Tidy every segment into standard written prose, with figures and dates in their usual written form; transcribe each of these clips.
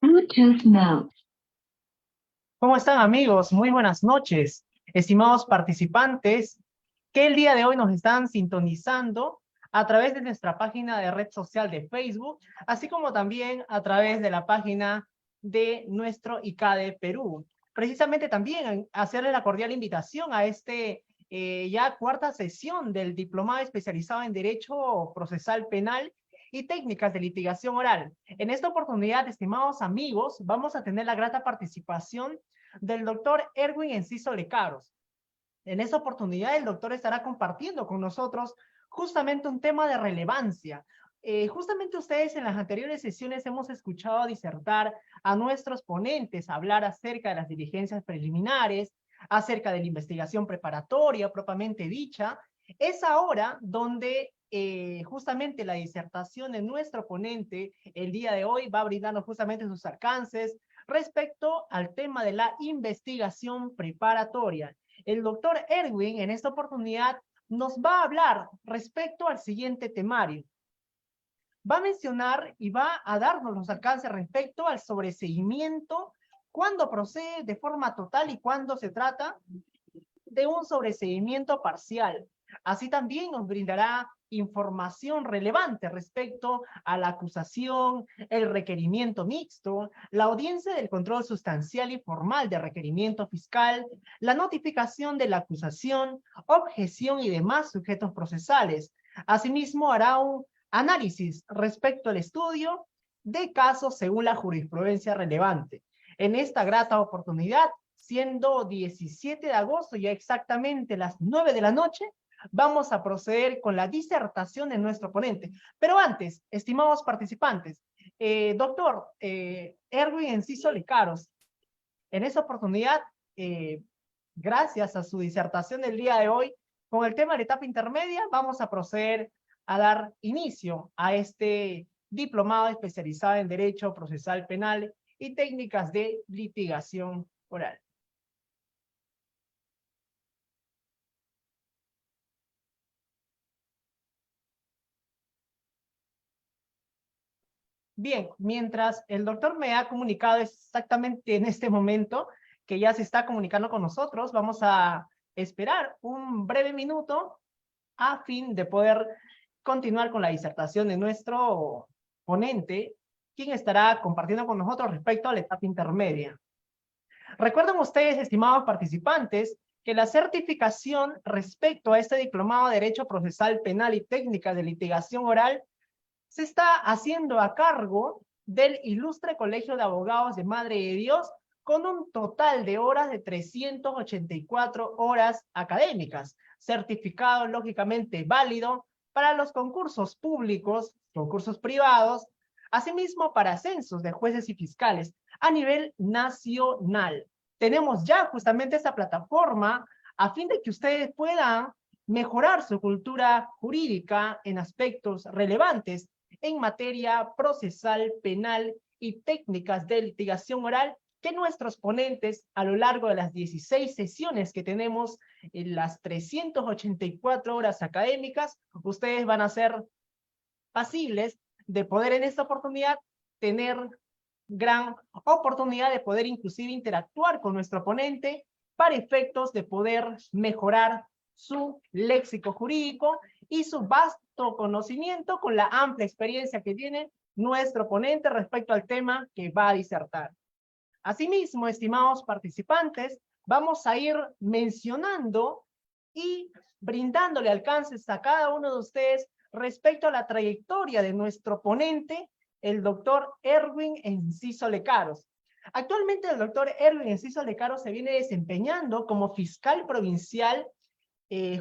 Bluetooth mode. ¿Cómo están, amigos? Muy buenas noches, estimados participantes que el día de hoy nos están sintonizando a través de nuestra página de red social de Facebook, así como también a través de la página de nuestro ICADE Perú. Precisamente también hacerle la cordial invitación a ya cuarta sesión del Diplomado Especializado en Derecho Procesal Penal y Técnicas de Litigación Oral. En esta oportunidad, estimados amigos, vamos a tener la grata participación del doctor Erwin Enciso Lecaros. En esta oportunidad, el doctor estará compartiendo con nosotros justamente un tema de relevancia. Justamente ustedes en las anteriores sesiones hemos escuchado disertar a nuestros ponentes, hablar acerca de las diligencias preliminares, acerca de la investigación preparatoria propiamente dicha. Es ahora donde justamente la disertación de nuestro ponente el día de hoy va a brindarnos justamente sus alcances respecto al tema de la investigación preparatoria. El doctor Erwin en esta oportunidad nos va a hablar respecto al siguiente temario. Va a mencionar y va a darnos los alcances respecto al sobreseimiento, cuándo procede de forma total y cuándo se trata de un sobreseimiento parcial. Así también nos brindará información relevante respecto a la acusación, el requerimiento mixto, la audiencia del control sustancial y formal de requerimiento fiscal, la notificación de la acusación, objeción y demás sujetos procesales. Asimismo, hará un análisis respecto al estudio de casos según la jurisprudencia relevante. En esta grata oportunidad, siendo 17 de agosto, ya exactamente las 9 de la noche, vamos a proceder con la disertación de nuestro ponente. Pero antes, estimados participantes, doctor Erwin Enciso Lecaros, en esta oportunidad, gracias a su disertación del día de hoy, con el tema de la etapa intermedia, vamos a proceder a dar inicio a este diplomado especializado en Derecho Procesal Penal y Técnicas de Litigación Oral. Bien, mientras el doctor me ha comunicado exactamente en este momento que ya se está comunicando con nosotros, vamos a esperar un breve minuto a fin de poder continuar con la disertación de nuestro ponente, quien estará compartiendo con nosotros respecto a la etapa intermedia. Recuerden ustedes, estimados participantes, que la certificación respecto a este diplomado de Derecho Procesal Penal y Técnicas de Litigación Oral se está haciendo a cargo del Ilustre Colegio de Abogados de Madre de Dios, con un total de horas de 384 horas académicas, certificado lógicamente válido para los concursos públicos, concursos privados, asimismo para ascensos de jueces y fiscales a nivel nacional. Tenemos ya justamente esta plataforma a fin de que ustedes puedan mejorar su cultura jurídica en aspectos relevantes en materia procesal, penal y técnicas de litigación oral, que nuestros ponentes a lo largo de las 16 sesiones que tenemos en las 384 horas académicas, ustedes van a ser pasibles de poder en esta oportunidad tener gran oportunidad de poder inclusive interactuar con nuestro ponente para efectos de poder mejorar su léxico jurídico y su vasto conocimiento con la amplia experiencia que tiene nuestro ponente respecto al tema que va a disertar. Asimismo, estimados participantes, vamos a ir mencionando y brindándole alcances a cada uno de ustedes respecto a la trayectoria de nuestro ponente, el doctor Erwin Enciso Lecaros. Actualmente el doctor Erwin Enciso Lecaros se viene desempeñando como fiscal provincial,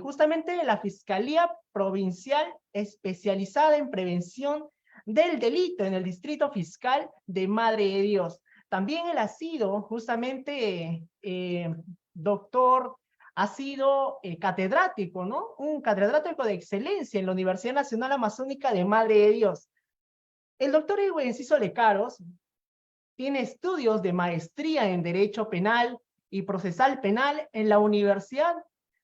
justamente de la Fiscalía Provincial especializada en prevención del delito en el Distrito Fiscal de Madre de Dios. También él ha sido justamente doctor, ha sido catedrático, ¿no? Un catedrático de excelencia en la Universidad Nacional Amazónica de Madre de Dios. El doctor Erwin Enciso Lecaros tiene estudios de maestría en Derecho Penal y Procesal Penal en la Universidad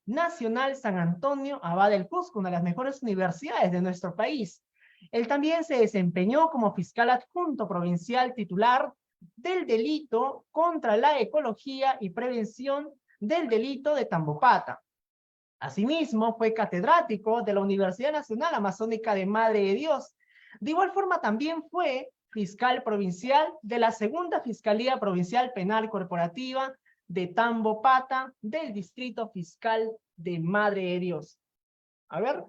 Nacional San Antonio Abad del Cusco, una de las mejores universidades de nuestro país. Él también se desempeñó como fiscal adjunto provincial titular del delito contra la ecología y prevención del delito de Tambopata. Asimismo, fue catedrático de la Universidad Nacional Amazónica de Madre de Dios. De igual forma, también fue fiscal provincial de la Segunda Fiscalía Provincial Penal Corporativa de Tambopata del Distrito Fiscal de Madre de Dios. A ver.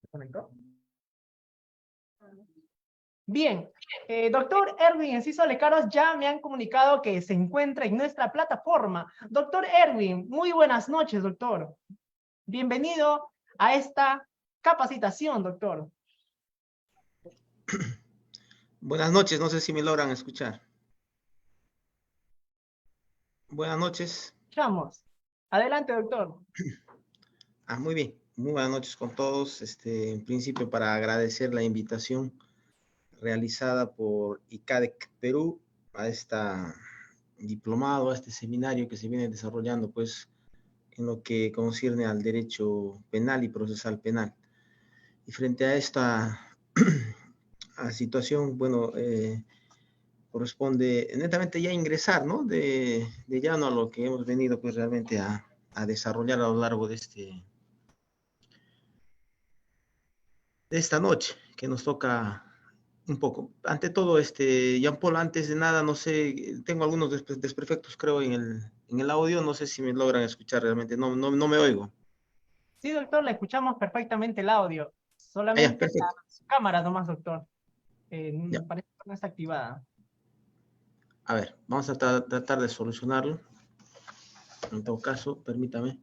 ¿Se conectó? Bien, doctor Erwin Enciso Lecaros, ya me han comunicado que se encuentra en nuestra plataforma. Doctor Erwin, muy buenas noches, doctor. Bienvenido a esta capacitación, doctor. Buenas noches, no sé si me logran escuchar. Buenas noches. Escuchamos. Adelante, doctor. Muy bien, muy buenas noches con todos. En principio, para agradecer la invitación realizada por ICADEC Perú a esta diplomado, a este seminario que se viene desarrollando, pues, en lo que concierne al derecho penal y procesal penal. Y frente a esta situación, bueno, corresponde netamente ya ingresar, ¿no? De llano a lo que hemos venido, pues, realmente a desarrollar a lo largo de esta noche, que nos toca un poco. Ante todo, Jean Paul, antes de nada, no sé, tengo algunos desperfectos, creo, en el audio, no sé si me logran escuchar realmente, no me oigo. Sí, doctor, le escuchamos perfectamente el audio. Ya, Solamente perfecto. su cámara nomás, doctor. Ya. Parece que no está activada. A ver, vamos a tratar de solucionarlo. En todo caso, permítame.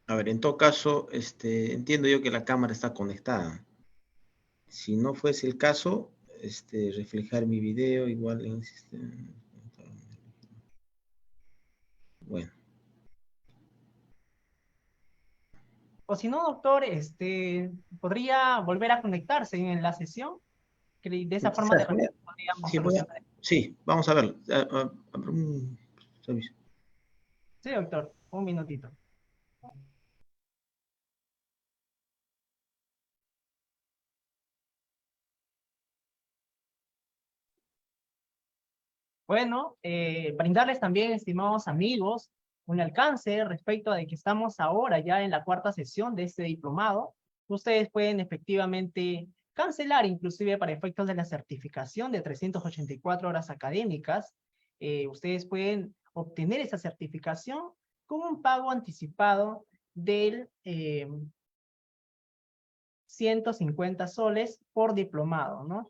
A ver, en todo caso, entiendo yo que la cámara está conectada. Si no fuese el caso, reflejar mi video igual en el sistema. Bueno. O si no, doctor, podría volver a conectarse en la sesión. Que de esa forma de repente podríamos Sí, solucionar. sí, vamos a verlo. Sí, doctor, un minutito. Bueno, brindarles también, estimados amigos, un alcance respecto a de que estamos ahora ya en la cuarta sesión de este diplomado. Ustedes pueden efectivamente cancelar, inclusive para efectos de la certificación de 384 horas académicas. Ustedes pueden obtener esa certificación con un pago anticipado del 150 soles por diplomado, ¿no?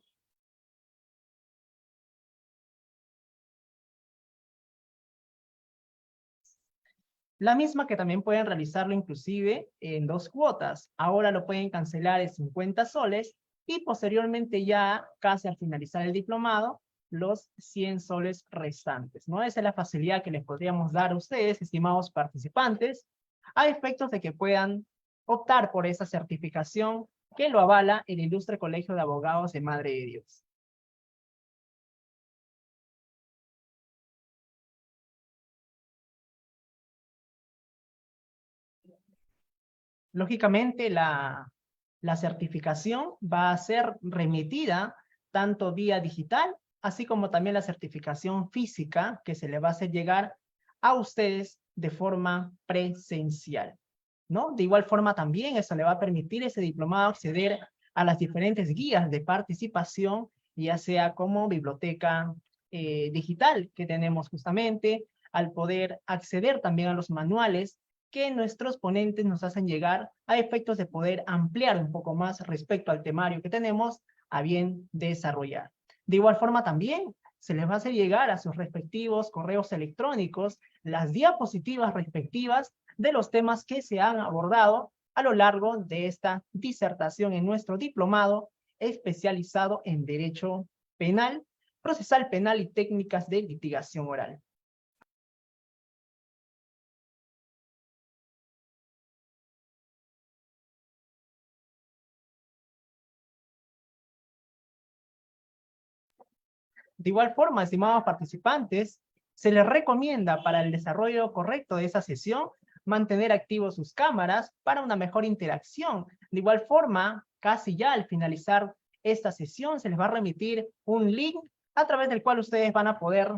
La misma que también pueden realizarlo inclusive en 2 cuotas. Ahora lo pueden cancelar en 50 soles y posteriormente ya casi al finalizar el diplomado, los 100 soles restantes, ¿no? Esa es la facilidad que les podríamos dar a ustedes, estimados participantes, a efectos de que puedan optar por esa certificación que lo avala el Ilustre Colegio de Abogados de Madre de Dios. Lógicamente, la certificación va a ser remitida tanto vía digital, así como también la certificación física que se le va a hacer llegar a ustedes de forma presencial, ¿no? De igual forma también eso le va a permitir a ese diplomado acceder a las diferentes guías de participación, ya sea como biblioteca digital que tenemos justamente, al poder acceder también a los manuales que nuestros ponentes nos hacen llegar a efectos de poder ampliar un poco más respecto al temario que tenemos a bien desarrollar. De igual forma también se les va a hacer llegar a sus respectivos correos electrónicos las diapositivas respectivas de los temas que se han abordado a lo largo de esta disertación en nuestro diplomado especializado en Derecho Penal, Procesal Penal y Técnicas de Litigación Oral. De igual forma, estimados participantes, se les recomienda para el desarrollo correcto de esa sesión mantener activos sus cámaras para una mejor interacción. De igual forma, casi ya al finalizar esta sesión se les va a remitir un link a través del cual ustedes van a poder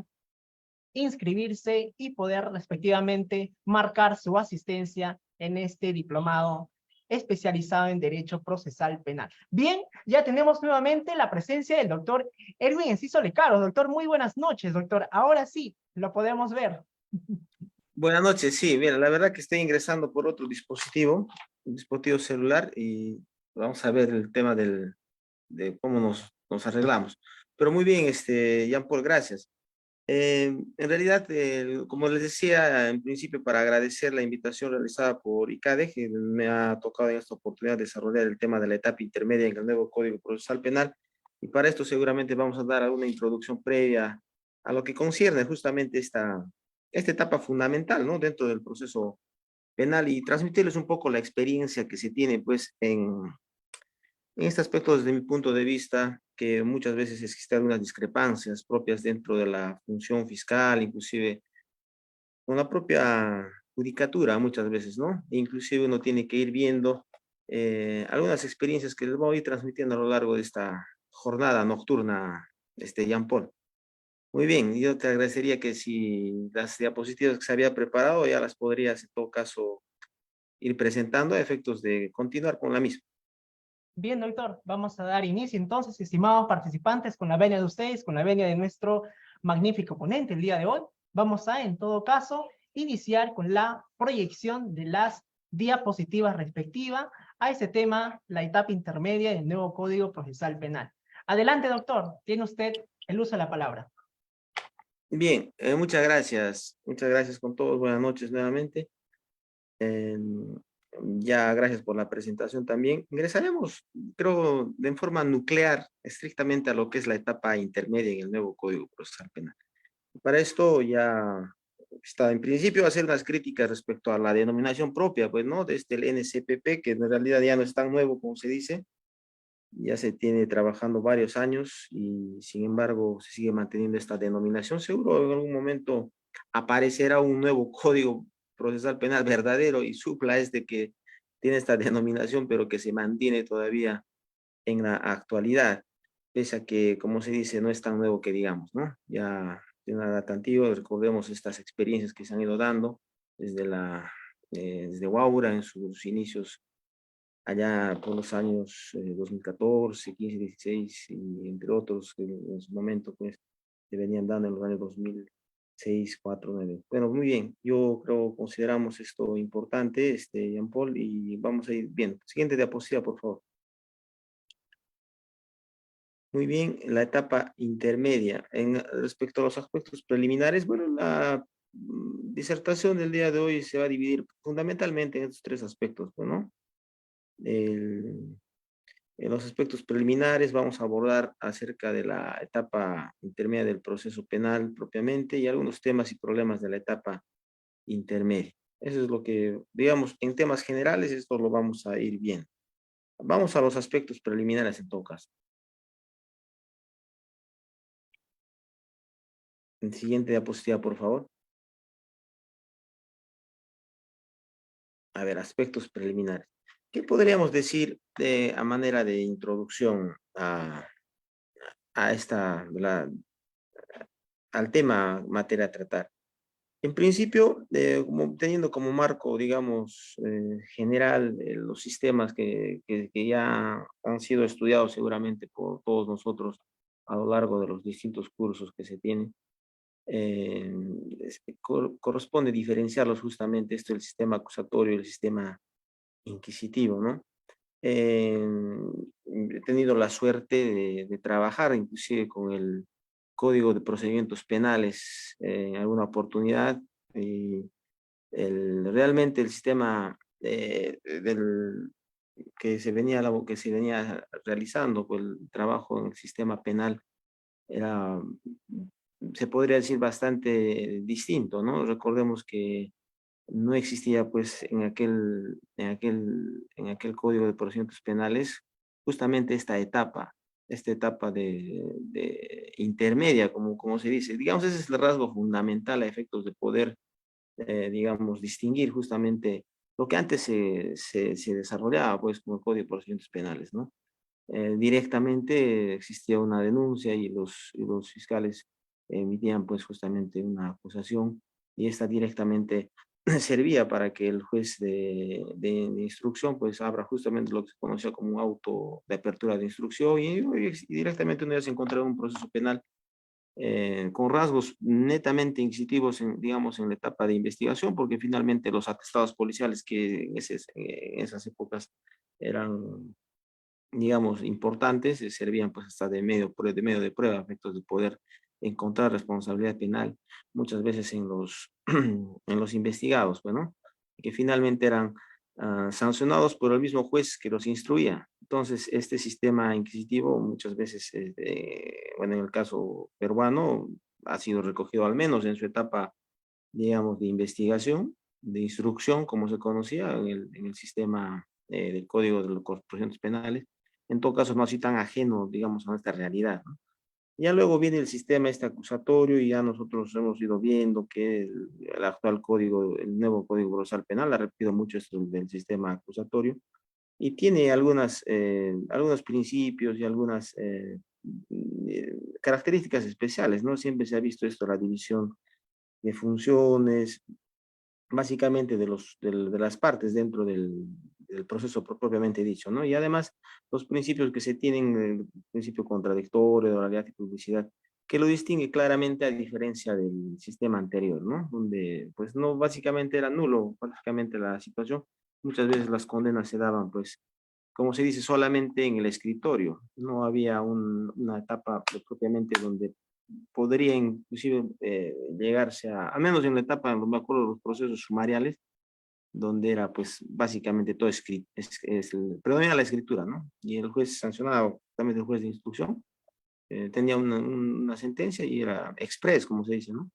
inscribirse y poder respectivamente marcar su asistencia en este diplomado especializado en Derecho Procesal Penal. Bien, ya tenemos nuevamente la presencia del doctor Erwin Enciso Lecaro. Doctor, muy buenas noches, doctor. Ahora sí, lo podemos ver. Buenas noches, sí, mira, la verdad que estoy ingresando por otro dispositivo, un dispositivo celular, y vamos a ver el tema de cómo nos arreglamos. Pero muy bien, Jean-Paul, gracias. En realidad, como les decía en principio, para agradecer la invitación realizada por ICADE, que me ha tocado en esta oportunidad desarrollar el tema de la etapa intermedia en el nuevo Código Procesal Penal, y para esto seguramente vamos a dar alguna introducción previa a lo que concierne justamente esta etapa fundamental, ¿no?, dentro del proceso penal, y transmitirles un poco la experiencia que se tiene, pues, en este aspecto, desde mi punto de vista, que muchas veces existen algunas discrepancias propias dentro de la función fiscal, inclusive con la propia judicatura muchas veces, ¿no? E inclusive uno tiene que ir viendo algunas experiencias que les voy a ir transmitiendo a lo largo de esta jornada nocturna, Jean Paul. Muy bien, yo te agradecería que si las diapositivas que se había preparado ya las podrías en todo caso ir presentando a efectos de continuar con la misma. Bien, doctor, vamos a dar inicio entonces, estimados participantes, con la venia de ustedes, con la venia de nuestro magnífico ponente el día de hoy. Vamos a, en todo caso, iniciar con la proyección de las diapositivas respectivas a ese tema, la etapa intermedia del nuevo Código Procesal Penal. Adelante, doctor, tiene usted el uso de la palabra. Bien, muchas gracias con todos, buenas noches nuevamente. Ya, gracias por la presentación también. Ingresaremos, creo, de forma nuclear, estrictamente a lo que es la etapa intermedia en el nuevo Código Procesal Penal. Para esto ya está, en principio, hacer unas críticas respecto a la denominación propia, pues, ¿no?, desde el NCPP, que en realidad ya no es tan nuevo como se dice, ya se tiene trabajando varios años y sin embargo se sigue manteniendo esta denominación. Seguro en algún momento aparecerá un nuevo Código Procesal Penal verdadero y supla este que tiene esta denominación, pero que se mantiene todavía en la actualidad, pese a que, como se dice, no es tan nuevo que digamos, ¿no? Ya tiene una data antigua. Recordemos estas experiencias que se han ido dando desde Huaura en sus inicios allá por los años 2014, 15, 16, y entre otros que en su momento pues se venían dando en los años 2006, 4, 9. Bueno, muy bien, yo creo, consideramos esto importante, Jean Paul, y vamos a ir bien. Siguiente diapositiva, por favor. Muy bien, la etapa intermedia. Respecto a los aspectos preliminares, bueno, la disertación del día de hoy se va a dividir fundamentalmente en estos tres aspectos, ¿no? En los aspectos preliminares vamos a abordar acerca de la etapa intermedia del proceso penal propiamente y algunos temas y problemas de la etapa intermedia. Eso es lo que, digamos, en temas generales, esto lo vamos a ir viendo. Vamos a los aspectos preliminares en todo caso. En siguiente diapositiva, por favor. A ver, aspectos preliminares. ¿Qué podríamos decir a manera de introducción a al tema materia a tratar? En principio, teniendo como marco, digamos, general, los sistemas que ya han sido estudiados seguramente por todos nosotros a lo largo de los distintos cursos que se tienen, eh, corresponde diferenciarlos justamente esto, el sistema acusatorio y el sistema inquisitivo, ¿no? He tenido la suerte de trabajar inclusive con el Código de Procedimientos Penales en alguna oportunidad. Y realmente el sistema que se venía realizando, pues el trabajo en el sistema penal era, se podría decir, bastante distinto, ¿no? Recordemos que no existía, pues, en aquel Código de Procedimientos Penales, justamente esta etapa de intermedia, como se dice. Digamos, ese es el rasgo fundamental a efectos de poder, digamos, distinguir justamente lo que antes se desarrollaba, pues, como el Código de Procedimientos Penales, ¿no? Directamente existía una denuncia y los fiscales emitían pues justamente una acusación y esta directamente servía para que el juez de instrucción pues abra justamente lo que se conocía como un auto de apertura de instrucción y directamente uno ya se encontraba en un proceso penal con rasgos netamente inquisitivos, digamos, en la etapa de investigación, porque finalmente los atestados policiales que en esas épocas eran, digamos, importantes, servían pues hasta de medio de prueba, a efectos de poder encontrar responsabilidad penal, muchas veces en en los investigados, bueno, que finalmente eran sancionados por el mismo juez que los instruía. Entonces, este sistema inquisitivo muchas veces, bueno, en el caso peruano, ha sido recogido al menos en su etapa, digamos, de investigación, de instrucción, como se conocía en el sistema del Código de los Procedimientos Penales, en todo caso no así tan ajeno, digamos, a esta realidad, ¿no? Ya luego viene el sistema este acusatorio y ya nosotros hemos ido viendo que el actual código, el nuevo Código Procesal Penal, ha repetido mucho esto del sistema acusatorio y tiene algunos principios y algunas características especiales, ¿no? Siempre se ha visto esto, la división de funciones, básicamente de las partes dentro del proceso propiamente dicho, ¿no? Y además los principios que se tienen, el principio contradictorio, de oralidad y publicidad, que lo distingue claramente a diferencia del sistema anterior, ¿no? Donde pues no, básicamente era nulo prácticamente la situación. Muchas veces las condenas se daban pues, como se dice, solamente en el escritorio. No había una etapa pues, propiamente donde podría inclusive llegarse al menos en la etapa, no me acuerdo, de los procesos sumariales, donde era pues básicamente todo escrito, predomina la escritura, ¿no? Y el juez sancionado, también el juez de instrucción, tenía una sentencia y era express, como se dice, ¿no?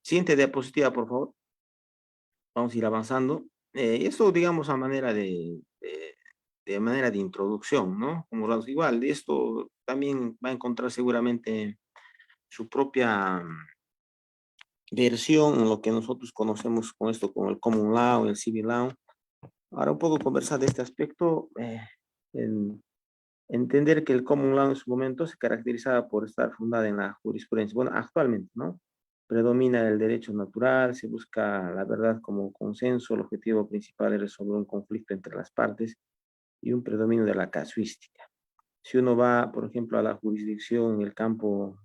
Siguiente diapositiva, por favor. Vamos a ir avanzando. Esto, digamos, a manera de manera de introducción, ¿no? Como igual, esto también va a encontrar seguramente su propia versión en lo que nosotros conocemos con esto, como el Common Law, el Civil Law. Ahora un poco conversar de este aspecto, entender que el Common Law en su momento se caracterizaba por estar fundada en la jurisprudencia. Bueno, actualmente, ¿no? Predomina el derecho natural, se busca la verdad como consenso, el objetivo principal es resolver un conflicto entre las partes y un predominio de la casuística. Si uno va, por ejemplo, a la jurisdicción en el campo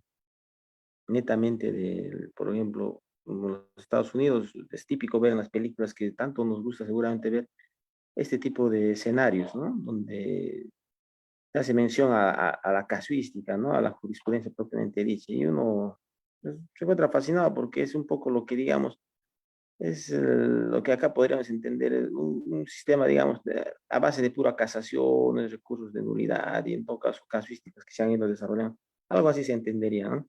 netamente de, por ejemplo, como los Estados Unidos, es típico ver en las películas que tanto nos gusta seguramente ver este tipo de escenarios, ¿no? Donde se hace mención a la casuística, ¿no? A la jurisprudencia propiamente dicha. Y uno pues, se encuentra fascinado porque es un poco lo que, digamos, es lo que acá podríamos entender, un sistema, digamos, a base de pura casación, recursos de nulidad y en todo caso casuísticas que se han ido desarrollando. Algo así se entendería, ¿no?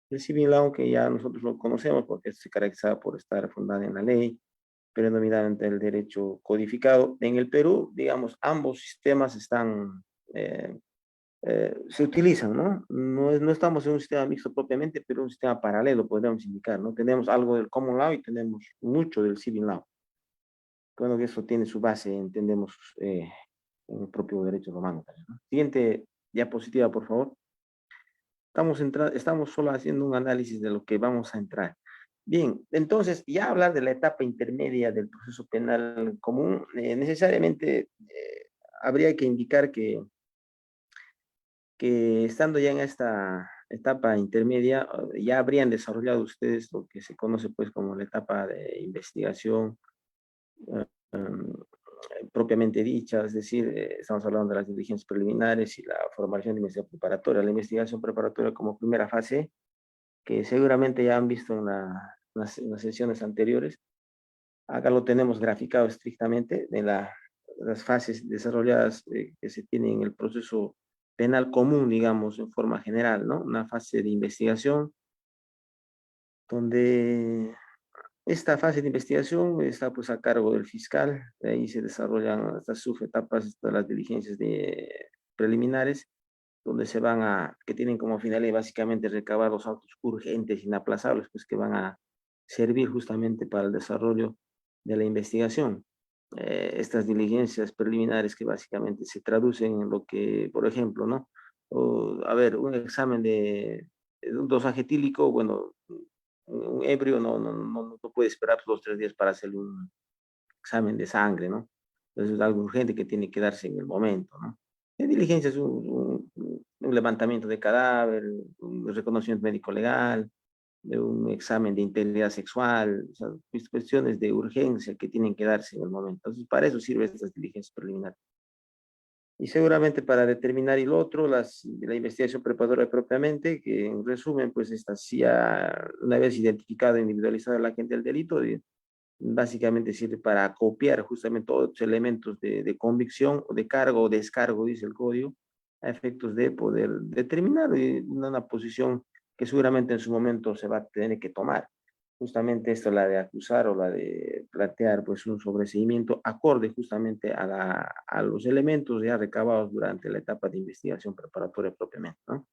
El civil law, que ya nosotros lo conocemos porque se caracteriza por estar fundada en la ley, predominante el derecho codificado. En el Perú, digamos, ambos sistemas están, se utilizan, ¿no? No estamos en un sistema mixto propiamente, pero un sistema paralelo, podríamos indicar, ¿no? Tenemos algo del common law y tenemos mucho del civil law. Bueno, que eso tiene su base, entendemos, en el propio derecho romano. ¿No? Siguiente diapositiva, por favor. Estamos solo haciendo un análisis de lo que vamos a entrar. Bien, entonces, ya hablar de la etapa intermedia del proceso penal común, necesariamente habría que indicar que estando ya en esta etapa intermedia, ya habrían desarrollado ustedes lo que se conoce pues como la etapa de investigación eh, em, propiamente dicha, es decir, estamos hablando de las diligencias preliminares y la formación de investigación preparatoria. La investigación preparatoria como primera fase, que seguramente ya han visto en las sesiones anteriores, Acá lo tenemos graficado estrictamente de las fases desarrolladas que se tienen en el proceso penal común, digamos, en forma general, ¿no? Una fase de investigación donde esta fase de investigación está pues a cargo del fiscal, de ahí se desarrollan estas subetapas de las diligencias preliminares, donde que tienen como finalidad básicamente recabar los autos urgentes, inaplazables, pues que van a servir justamente para el desarrollo de la investigación. Estas diligencias preliminares que básicamente se traducen en lo que, por ejemplo, ¿no? A ver, un examen de un dosaje etílico, bueno, un ebrio no puede esperar 2 o 3 días para hacer un examen de sangre, ¿no? Entonces es algo urgente que tiene que darse en el momento, ¿no? La diligencia es un levantamiento de cadáver, un reconocimiento médico legal, de un examen de integridad sexual, o sea, cuestiones de urgencia que tienen que darse en el momento. Entonces, para eso sirven estas diligencias preliminares. Y seguramente para determinar el otro, la investigación preparatoria propiamente, que en resumen, pues esta sí ya, una vez identificado e individualizado el agente del delito, básicamente sirve para copiar justamente todos los elementos de convicción, o de cargo o descargo, dice el código, a efectos de poder determinar una posición que seguramente en su momento se va a tener que tomar. Justamente esto, la de acusar o la de plantear pues un sobreseimiento acorde justamente a los elementos ya recabados durante la etapa de investigación preparatoria propiamente, ¿no?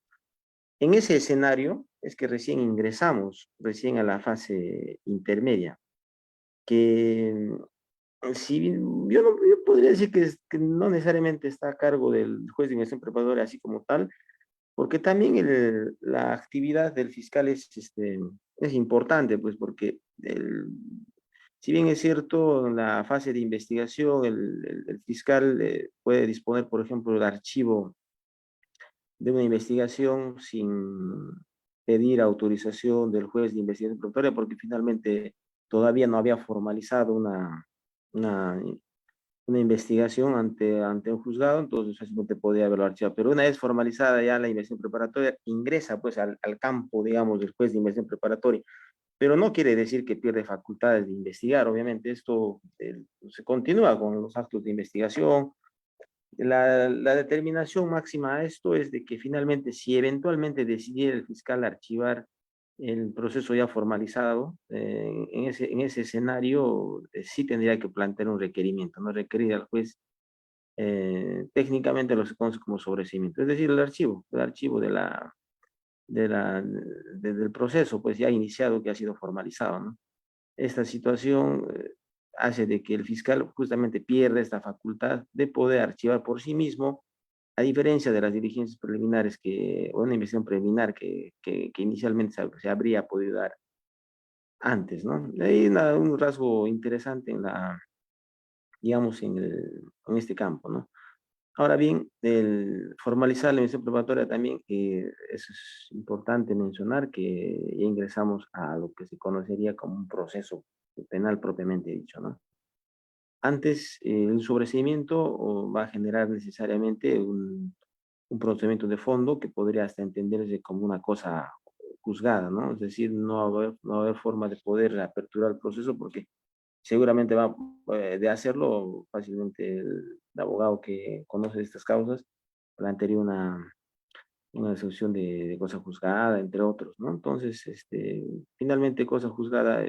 En ese escenario es que recién ingresamos, recién a la fase intermedia, que si bien yo podría decir que no necesariamente está a cargo del juez de investigación preparatoria así como tal, porque también la actividad del fiscal es importante, pues porque si bien es cierto, en la fase de investigación el fiscal puede disponer, por ejemplo, del archivo de una investigación sin pedir autorización del juez de investigación preparatoria, porque finalmente todavía no había formalizado una, una investigación ante un juzgado, entonces fácilmente podía haberlo archivado. Pero una vez formalizada ya la investigación preparatoria, ingresa pues al campo, digamos, del juez de investigación preparatoria. Pero no quiere decir que pierde facultades de investigar, obviamente esto se continúa con los actos de investigación. La determinación máxima a esto es de que finalmente si eventualmente decidiera el fiscal archivar el proceso ya formalizado, en ese escenario sí tendría que plantear un requerimiento, no requerir al juez, técnicamente lo se conoce como sobreseimiento, es decir, el archivo del proceso pues ya iniciado que ha sido formalizado, ¿no? Esta situación hace de que el fiscal justamente pierda esta facultad de poder archivar por sí mismo, a diferencia de las diligencias preliminares o una investigación preliminar que inicialmente se habría podido dar antes, ¿no? Hay un rasgo interesante digamos, en este campo, ¿no? Ahora bien, el formalizar la investigación preparatoria también, eso es importante mencionar que ya ingresamos a lo que se conocería como un proceso penal propiamente dicho, ¿no? Antes, el sobreseimiento va a generar necesariamente un procedimiento de fondo que podría hasta entenderse como una cosa juzgada, ¿no? Es decir, no va a haber forma de poder aperturar el proceso porque seguramente va de hacerlo fácilmente el abogado que conoce estas causas plantearía una solución de cosa juzgada, entre otros, ¿no? Entonces, finalmente cosa juzgada,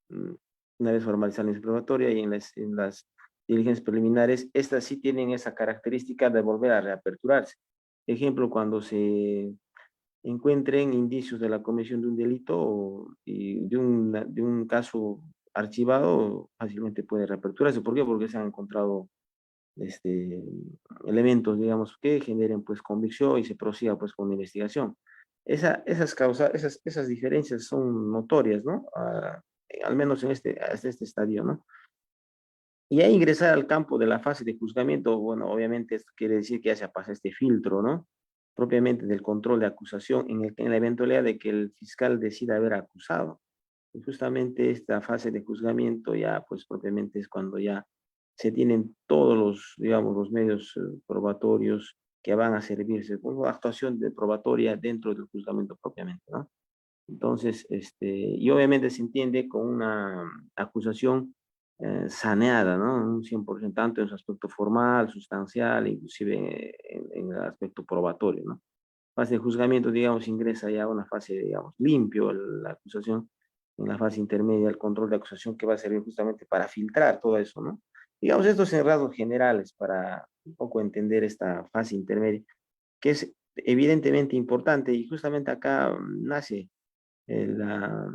mm, una vez formalizada la probatoria y en las diligencias preliminares, estas sí tienen esa característica de volver a reaperturarse. Ejemplo, cuando se encuentren indicios de la comisión de un delito y de un caso archivado, fácilmente puede reaperturarse. ¿Por qué? Porque se han encontrado este, elementos, digamos, que generen pues convicción y se prosiga pues con la investigación. Esas diferencias son notorias, ¿no? Al menos hasta este estadio, ¿no? Y a ingresar al campo de la fase de juzgamiento, bueno, obviamente esto quiere decir que ya se pasa este filtro, ¿no? Propiamente del control de acusación en la eventualidad de que el fiscal decida haber acusado. Y justamente esta fase de juzgamiento ya, pues propiamente es cuando ya se tienen todos los, digamos, los medios probatorios que van a servirse como actuación de probatoria dentro del juzgamiento propiamente, ¿no? Entonces, y obviamente se entiende con una acusación saneada, ¿no? Un 100%, tanto en su aspecto formal, sustancial, inclusive en el aspecto probatorio, ¿no? Fase de juzgamiento, digamos, ingresa ya a una fase, digamos, limpio la acusación, en la fase intermedia el control de acusación que va a servir justamente para filtrar todo eso, ¿no? Digamos, estos en rasgos generales para un poco entender esta fase intermedia, que es evidentemente importante y justamente acá nace la,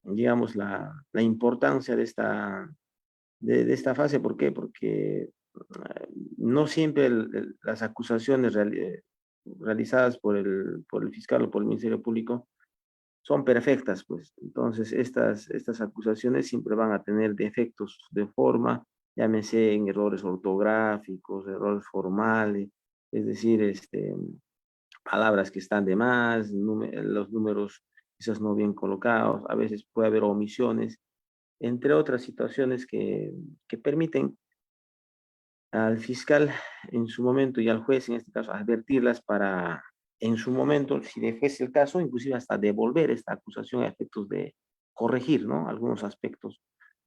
digamos, la importancia de esta fase. ¿Por qué? Porque no siempre las acusaciones realizadas por el fiscal o por el Ministerio Público son perfectas, pues. Entonces, estas acusaciones siempre van a tener defectos de forma, llámese en errores ortográficos, errores formales, es decir, palabras que están de más, los números quizás no bien colocados, a veces puede haber omisiones, entre otras situaciones que permiten al fiscal en su momento y al juez en este caso advertirlas para en su momento, si de fuese el caso, inclusive hasta devolver esta acusación a efectos de corregir, ¿no? Algunos aspectos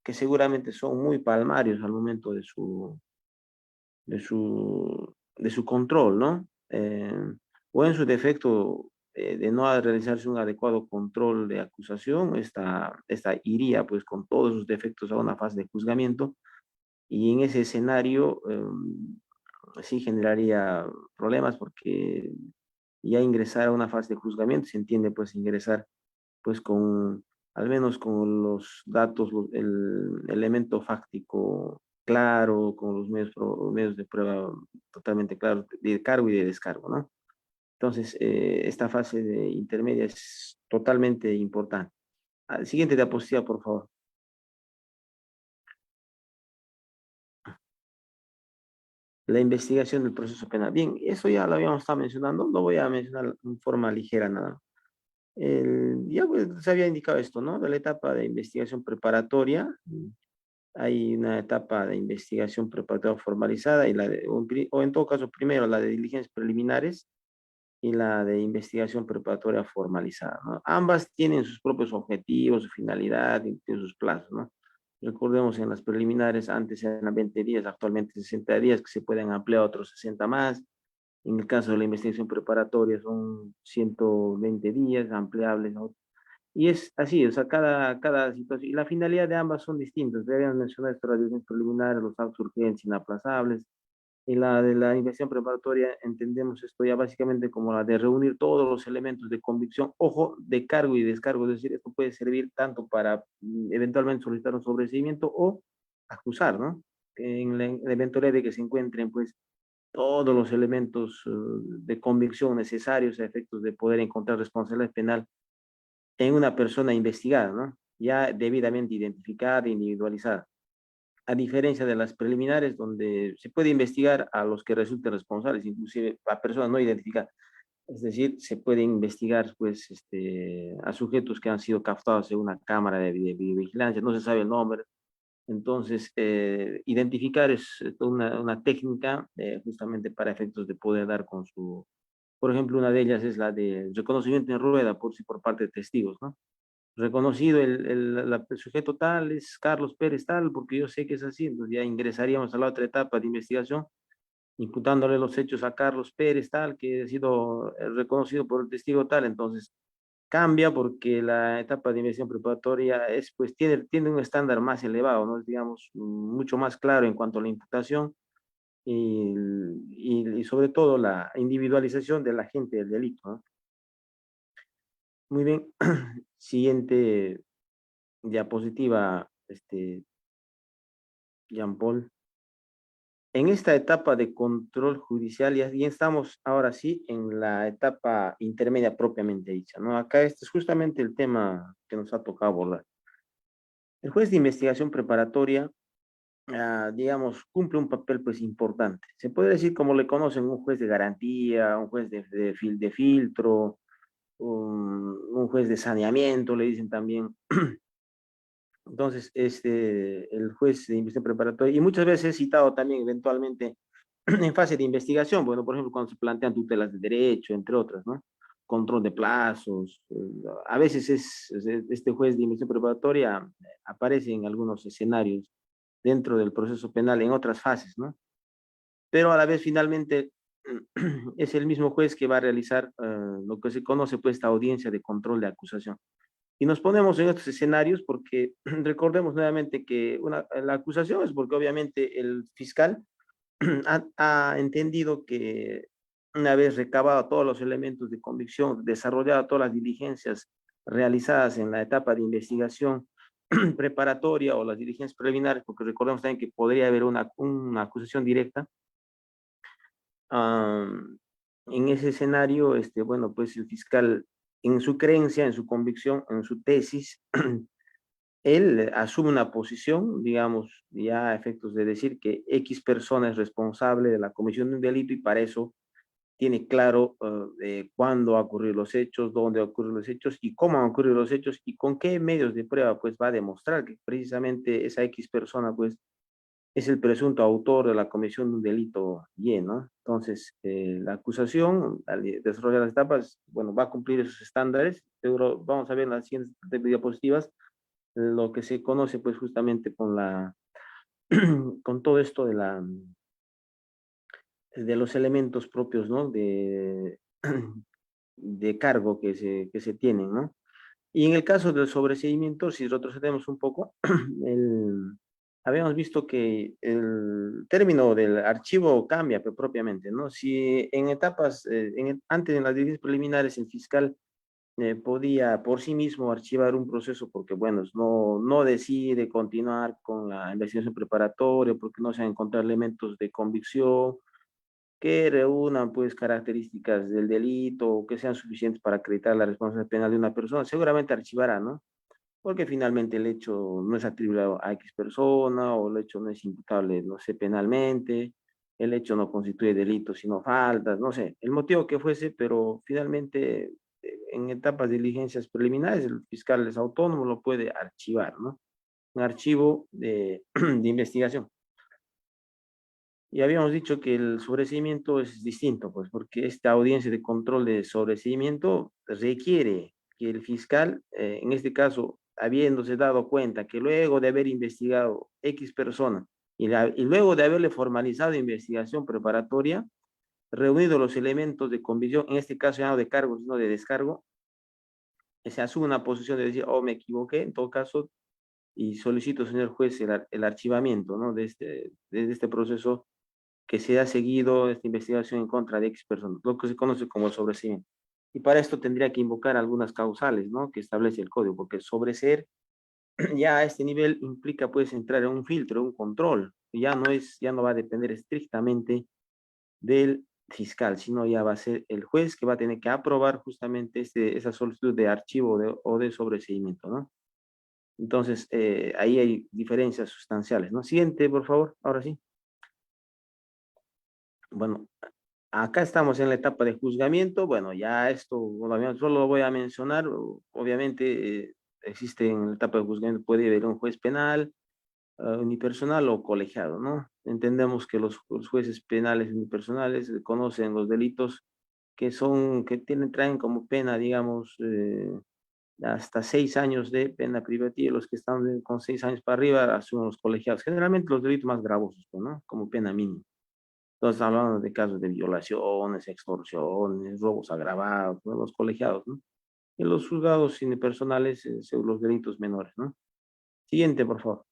que seguramente son muy palmarios al momento de su control, ¿no? O en su defecto de no realizarse un adecuado control de acusación, esta iría pues con todos sus defectos a una fase de juzgamiento y en ese escenario sí generaría problemas porque ya ingresar a una fase de juzgamiento se entiende pues ingresar pues con al menos con los datos, el elemento fáctico claro, con los medios de prueba totalmente claros de cargo y de descargo, ¿no? Entonces, esta fase de intermedia es totalmente importante. Siguiente diapositiva, por favor. La investigación del proceso penal. Bien, eso ya lo habíamos estado mencionando, lo voy a mencionar en forma ligera nada más. Ya pues, se había indicado esto, ¿no? De la etapa de investigación preparatoria, hay una etapa de investigación preparatoria formalizada y o en todo caso primero la de diligencias preliminares y la de investigación preparatoria formalizada, ¿no? Ambas tienen sus propios objetivos, su finalidad y tienen sus plazos, ¿no? Recordemos en las preliminares antes eran 20 días, actualmente 60 días que se pueden ampliar a otros 60 más. En el caso de la investigación preparatoria son 120 días ampliables, ¿no? Y es así, o sea, cada situación, y la finalidad de ambas son distintas. Deben mencionar estas radiaciones preliminares, los actos urgentes inaplazables. Y la de la investigación preparatoria entendemos esto ya básicamente como la de reunir todos los elementos de convicción, ojo, de cargo y descargo, es decir, esto puede servir tanto para eventualmente solicitar un sobreseimiento o acusar, ¿no? En la eventualidad de que se encuentren, pues, todos los elementos de convicción necesarios a efectos de poder encontrar responsabilidad penal en una persona investigada, ¿no? Ya debidamente identificada e individualizada. A diferencia de las preliminares, donde se puede investigar a los que resulten responsables, inclusive a personas no identificadas. Es decir, se puede investigar pues, a sujetos que han sido captados en una cámara de videovigilancia, no se sabe el nombre. Entonces, identificar es una técnica justamente para efectos de poder dar con su... Por ejemplo, una de ellas es la de reconocimiento en rueda por parte de testigos, ¿no? Reconocido el sujeto tal es Carlos Pérez tal, porque yo sé que es así, entonces ya ingresaríamos a la otra etapa de investigación, imputándole los hechos a Carlos Pérez tal, que ha sido reconocido por el testigo tal, entonces cambia porque la etapa de investigación preparatoria es, pues, tiene un estándar más elevado, ¿no? Es, digamos, mucho más claro en cuanto a la imputación y sobre todo la individualización del agente del delito, ¿no? Muy bien, siguiente diapositiva, Jean Paul. En esta etapa de control judicial, ya estamos ahora sí en la etapa intermedia propiamente dicha, ¿no? Acá este es justamente el tema que nos ha tocado abordar. El juez de investigación preparatoria, digamos, cumple un papel pues importante. Se puede decir como le conocen un juez de garantía, un juez de filtro, un juez de saneamiento, le dicen también. Entonces, el juez de investigación preparatoria, y muchas veces he citado también eventualmente en fase de investigación, bueno, por ejemplo, cuando se plantean tutelas de derecho, entre otras, ¿no? Control de plazos, a veces este juez de investigación preparatoria aparece en algunos escenarios dentro del proceso penal en otras fases, ¿no? Pero a la vez finalmente es el mismo juez que va a realizar lo que se conoce pues esta audiencia de control de acusación. Y nos ponemos en estos escenarios porque recordemos nuevamente que la acusación es porque obviamente el fiscal ha entendido que una vez recabado todos los elementos de convicción, desarrollado todas las diligencias realizadas en la etapa de investigación preparatoria o las diligencias preliminares, porque recordemos también que podría haber una acusación directa, en ese escenario, bueno, pues el fiscal, en su creencia, en su convicción, en su tesis, él asume una posición, digamos, ya a efectos de decir que X persona es responsable de la comisión de un delito y para eso tiene claro cuándo han ocurrido los hechos, dónde han ocurrido los hechos y cómo han ocurrido los hechos y con qué medios de prueba pues va a demostrar que precisamente esa X persona pues es el presunto autor de la comisión de un delito Y, ¿no? Entonces, la acusación, al desarrollar las etapas, bueno, va a cumplir esos estándares, pero vamos a ver en las siguientes diapositivas lo que se conoce pues justamente con con todo esto de los elementos propios, ¿no? De cargo que se tienen, ¿no? Y en el caso del sobreseimiento, si retrocedemos un poco, habíamos visto que el término del archivo cambia propiamente, ¿no? Si en etapas, antes en las diligencias preliminares, el fiscal podía por sí mismo archivar un proceso porque, bueno, no decide continuar con la investigación preparatoria porque no se han encontrado elementos de convicción que reúnan pues características del delito o que sean suficientes para acreditar la responsabilidad penal de una persona, seguramente archivará, ¿no? Porque finalmente el hecho no es atribuido a X persona o el hecho no es imputable, no sé, penalmente, el hecho no constituye delito sino faltas, no sé, el motivo que fuese, pero finalmente en etapas de diligencias preliminares el fiscal es autónomo, lo puede archivar, ¿no? Un archivo de investigación. Y habíamos dicho que el sobreseimiento es distinto, pues, porque esta audiencia de control de sobreseimiento requiere que el fiscal, en este caso, habiéndose dado cuenta que luego de haber investigado X persona y luego de haberle formalizado investigación preparatoria, reunido los elementos de convicción, en este caso ya no de cargo, sino de descargo, se asume una posición de decir, oh, me equivoqué, en todo caso, y solicito, señor juez, el archivamiento, ¿no? de este proceso que se ha seguido esta investigación en contra de X personas, lo que se conoce como el sobreseimiento. Y para esto tendría que invocar algunas causales, ¿no? Que establece el código, porque el sobreseer ya a este nivel implica pues entrar en un filtro, un control, ya no va a depender estrictamente del fiscal, sino ya va a ser el juez que va a tener que aprobar justamente esa solicitud de archivo o de sobreseimiento, ¿no? Entonces, ahí hay diferencias sustanciales, ¿no? Siguiente, por favor, ahora sí. Bueno, acá estamos en la etapa de juzgamiento. Bueno, ya esto solo lo voy a mencionar. Obviamente, existe en la etapa de juzgamiento, puede haber un juez penal, unipersonal o colegiado, ¿no? Entendemos que los jueces penales unipersonales conocen los delitos traen como pena, digamos, hasta 6 años de pena privativa. Los que están con 6 años para arriba asumen los colegiados. Generalmente los delitos más gravosos, ¿no? Como pena mínima. Entonces hablando de casos de violaciones, extorsiones, robos agravados, ¿no? Los colegiados, ¿no? Y los juzgados unipersonales, según los delitos menores, ¿no? Siguiente, por favor.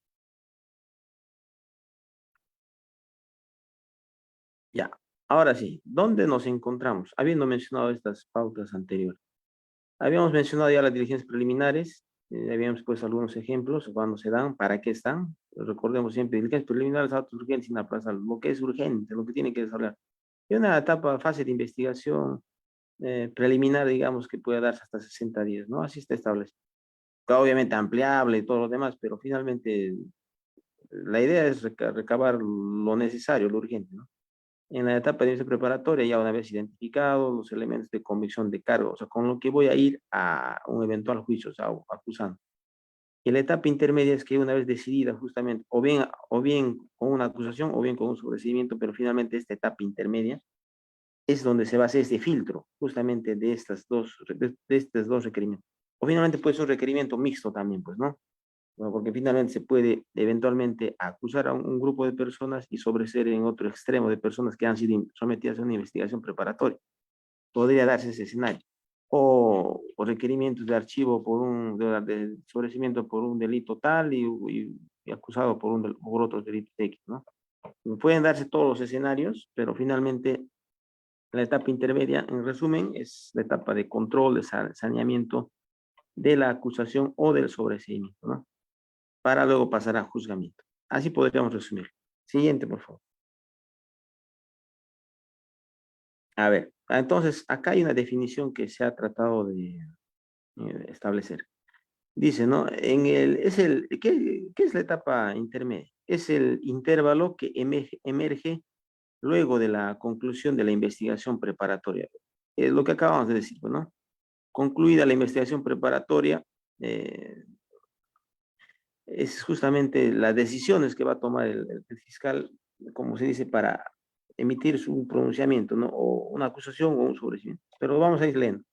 Ya. Ahora sí, ¿dónde nos encontramos? Habiendo mencionado estas pautas anteriores. Habíamos mencionado ya las diligencias preliminares, habíamos puesto algunos ejemplos, cuándo se dan, para qué están. Recordemos siempre, diligencias preliminares, autos urgentes sin aplazar, lo que es urgente, lo que tiene que desarrollar. Y una etapa, fase de investigación preliminar, digamos, que puede darse hasta 60 días, ¿no? Así está establecido. Obviamente ampliable y todo lo demás, pero finalmente la idea es recabar lo necesario, lo urgente, ¿no? En la etapa de preparatoria, ya una vez identificados los elementos de convicción de cargo, o sea, con lo que voy a ir a un eventual juicio, o sea, acusando. Y la etapa intermedia es que una vez decidida justamente, o bien con una acusación o bien con un sobreseimiento, pero finalmente esta etapa intermedia es donde se va a hacer este filtro, justamente de estos dos requerimientos. O finalmente puede ser un requerimiento mixto también, pues, ¿no? ¿no? Porque finalmente se puede eventualmente acusar a un grupo de personas y sobreseer en otro extremo de personas que han sido sometidas a una investigación preparatoria. Podría darse ese escenario. O requerimientos de archivo de sobreseimiento por un delito tal y acusado por otros delitos X, ¿no? Pueden darse todos los escenarios, pero finalmente la etapa intermedia, en resumen, es la etapa de control, de saneamiento de la acusación o del sobreseimiento, ¿no? Para luego pasar a juzgamiento. Así podríamos resumir. Siguiente, por favor. A ver, entonces, acá hay una definición que se ha tratado de establecer. Dice, ¿no? ¿Qué es la etapa intermedia? Es el intervalo que emerge luego de la conclusión de la investigación preparatoria. Es lo que acabamos de decir, ¿no? Concluida la investigación preparatoria, es justamente las decisiones que va a tomar el fiscal, como se dice, para emitir su pronunciamiento, ¿no? O una acusación o un sobreseimiento. Pero vamos a ir leyendo.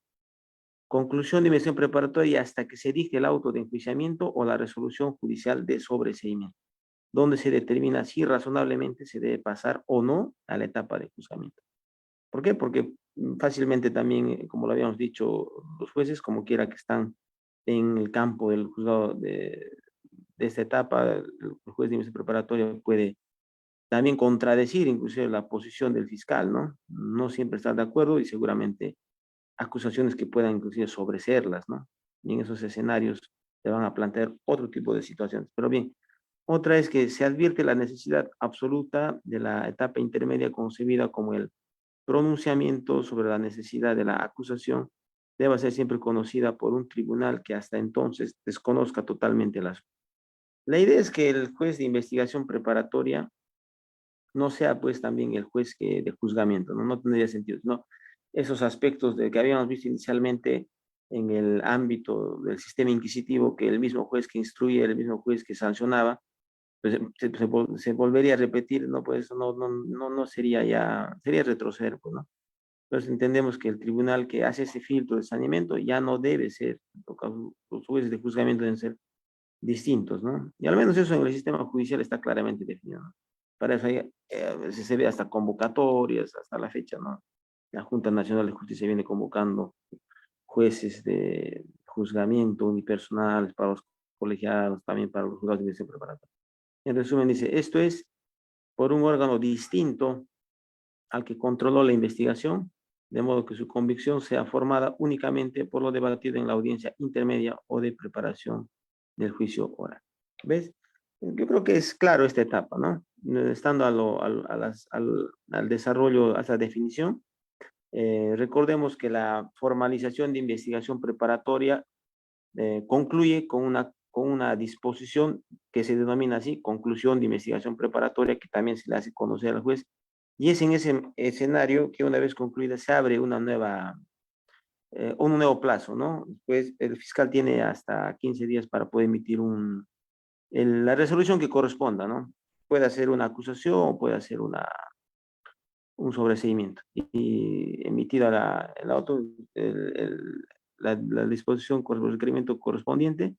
Conclusión de investigación preparatoria hasta que se dicte el auto de enjuiciamiento o la resolución judicial de sobreseimiento, donde se determina si razonablemente se debe pasar o no a la etapa de juzgamiento. ¿Por qué? Porque fácilmente también, como lo habíamos dicho, los jueces, como quiera que están en el campo del juzgado de esta etapa, el juez de investigación preparatoria puede también contradecir inclusive la posición del fiscal, ¿no? No siempre está de acuerdo y seguramente acusaciones que puedan inclusive sobreseerlas, ¿no? Y en esos escenarios se van a plantear otro tipo de situaciones. Pero bien, otra es que se advierte la necesidad absoluta de la etapa intermedia concebida como el pronunciamiento sobre la necesidad de la acusación debe ser siempre conocida por un tribunal que hasta entonces desconozca totalmente el asunto. La idea es que el juez de investigación preparatoria no sea pues también el juez de juzgamiento, ¿no? No tendría sentido, ¿no? Esos aspectos de que habíamos visto inicialmente en el ámbito del sistema inquisitivo, que el mismo juez que instruye, el mismo juez que sancionaba, pues se volvería a repetir, ¿no? Pues no sería ya, sería retroceder, pues, ¿no? Entonces entendemos que el tribunal que hace ese filtro de saneamiento ya no debe ser, los jueces de juzgamiento deben ser distintos, ¿no? Y al menos eso en el sistema judicial está claramente definido, ¿no? Para eso hay, se ve hasta convocatorias, hasta la fecha, ¿no? La Junta Nacional de Justicia viene convocando jueces de juzgamiento unipersonal para los colegiados, también para los juzgados de investigación preparatoria. En resumen, dice, esto es por un órgano distinto al que controló la investigación, de modo que su convicción sea formada únicamente por lo debatido en la audiencia intermedia o de preparación del juicio oral. ¿Ves? Yo creo que es claro esta etapa, ¿no? Estando al desarrollo, a esa definición, recordemos que la formalización de investigación preparatoria concluye con una disposición que se denomina así, conclusión de investigación preparatoria, que también se le hace conocer al juez, y es en ese escenario que una vez concluida se abre un nuevo plazo, ¿no? Pues el fiscal tiene hasta 15 días para poder emitir la resolución que corresponda, ¿no? Puede hacer una acusación o puede hacer un sobreseimiento. Y emitida la disposición con el requerimiento correspondiente,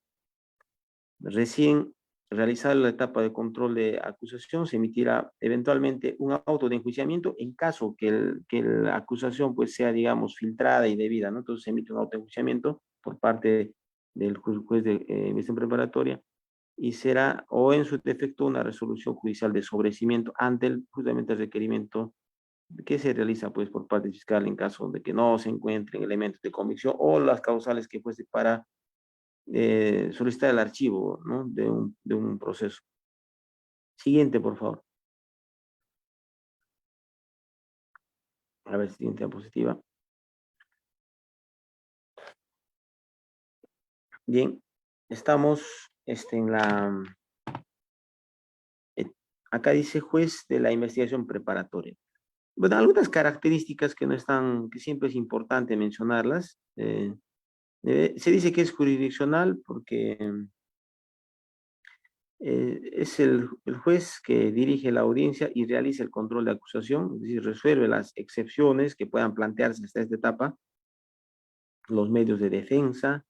recién realizada la etapa de control de acusación, se emitirá eventualmente un auto de enjuiciamiento en caso que la acusación pues sea, digamos, filtrada y debida, ¿no? Entonces se emite un auto de enjuiciamiento por parte del juez de investigación preparatoria y será, o en su defecto, una resolución judicial de sobreseimiento ante justamente el requerimiento que se realiza pues por parte fiscal en caso de que no se encuentren elementos de convicción o las causales que fuese para solicitar el archivo, ¿no? de un proceso. Siguiente, por favor. A ver, siguiente diapositiva. Bien, estamos en acá dice juez de la investigación preparatoria. Bueno, algunas características que no están, que siempre es importante mencionarlas. Se dice que es jurisdiccional porque es el juez que dirige la audiencia y realiza el control de acusación, es decir, resuelve las excepciones que puedan plantearse hasta esta etapa, los medios de defensa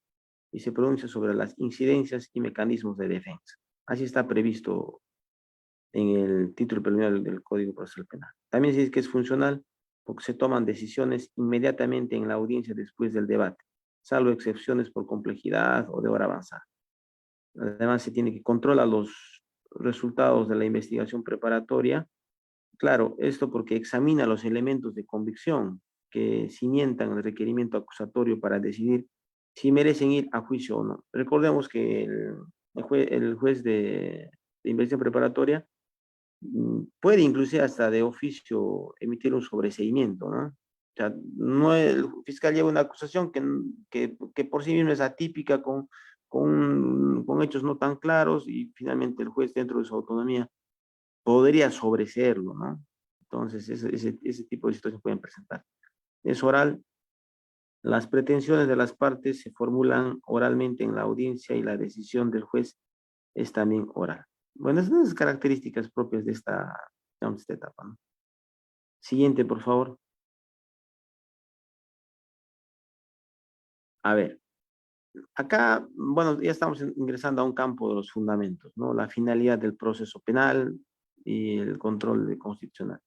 y se pronuncia sobre las incidencias y mecanismos de defensa. Así está previsto en el título preliminar del Código Procesal Penal. También se dice que es funcional porque se toman decisiones inmediatamente en la audiencia después del debate, salvo excepciones por complejidad o de hora avanzada. Además, se tiene que controlar los resultados de la investigación preparatoria. Claro, esto porque examina los elementos de convicción que cimentan el requerimiento acusatorio para decidir si merecen ir a juicio o no. Recordemos que el juez de investigación preparatoria puede inclusive hasta de oficio emitir un sobreseimiento, ¿no? O sea, no el fiscal lleva una acusación que por sí misma es atípica, con hechos no tan claros, y finalmente el juez, dentro de su autonomía, podría sobreseerlo, ¿no? Entonces, ese tipo de situaciones pueden presentar. Es oral. Las pretensiones de las partes se formulan oralmente en la audiencia y la decisión del juez es también oral. Bueno, esas son las características propias de digamos, esta etapa, ¿no? Siguiente, por favor. A ver, acá, bueno, ya estamos ingresando a un campo de los fundamentos, ¿no? La finalidad del proceso penal y el control constitucional.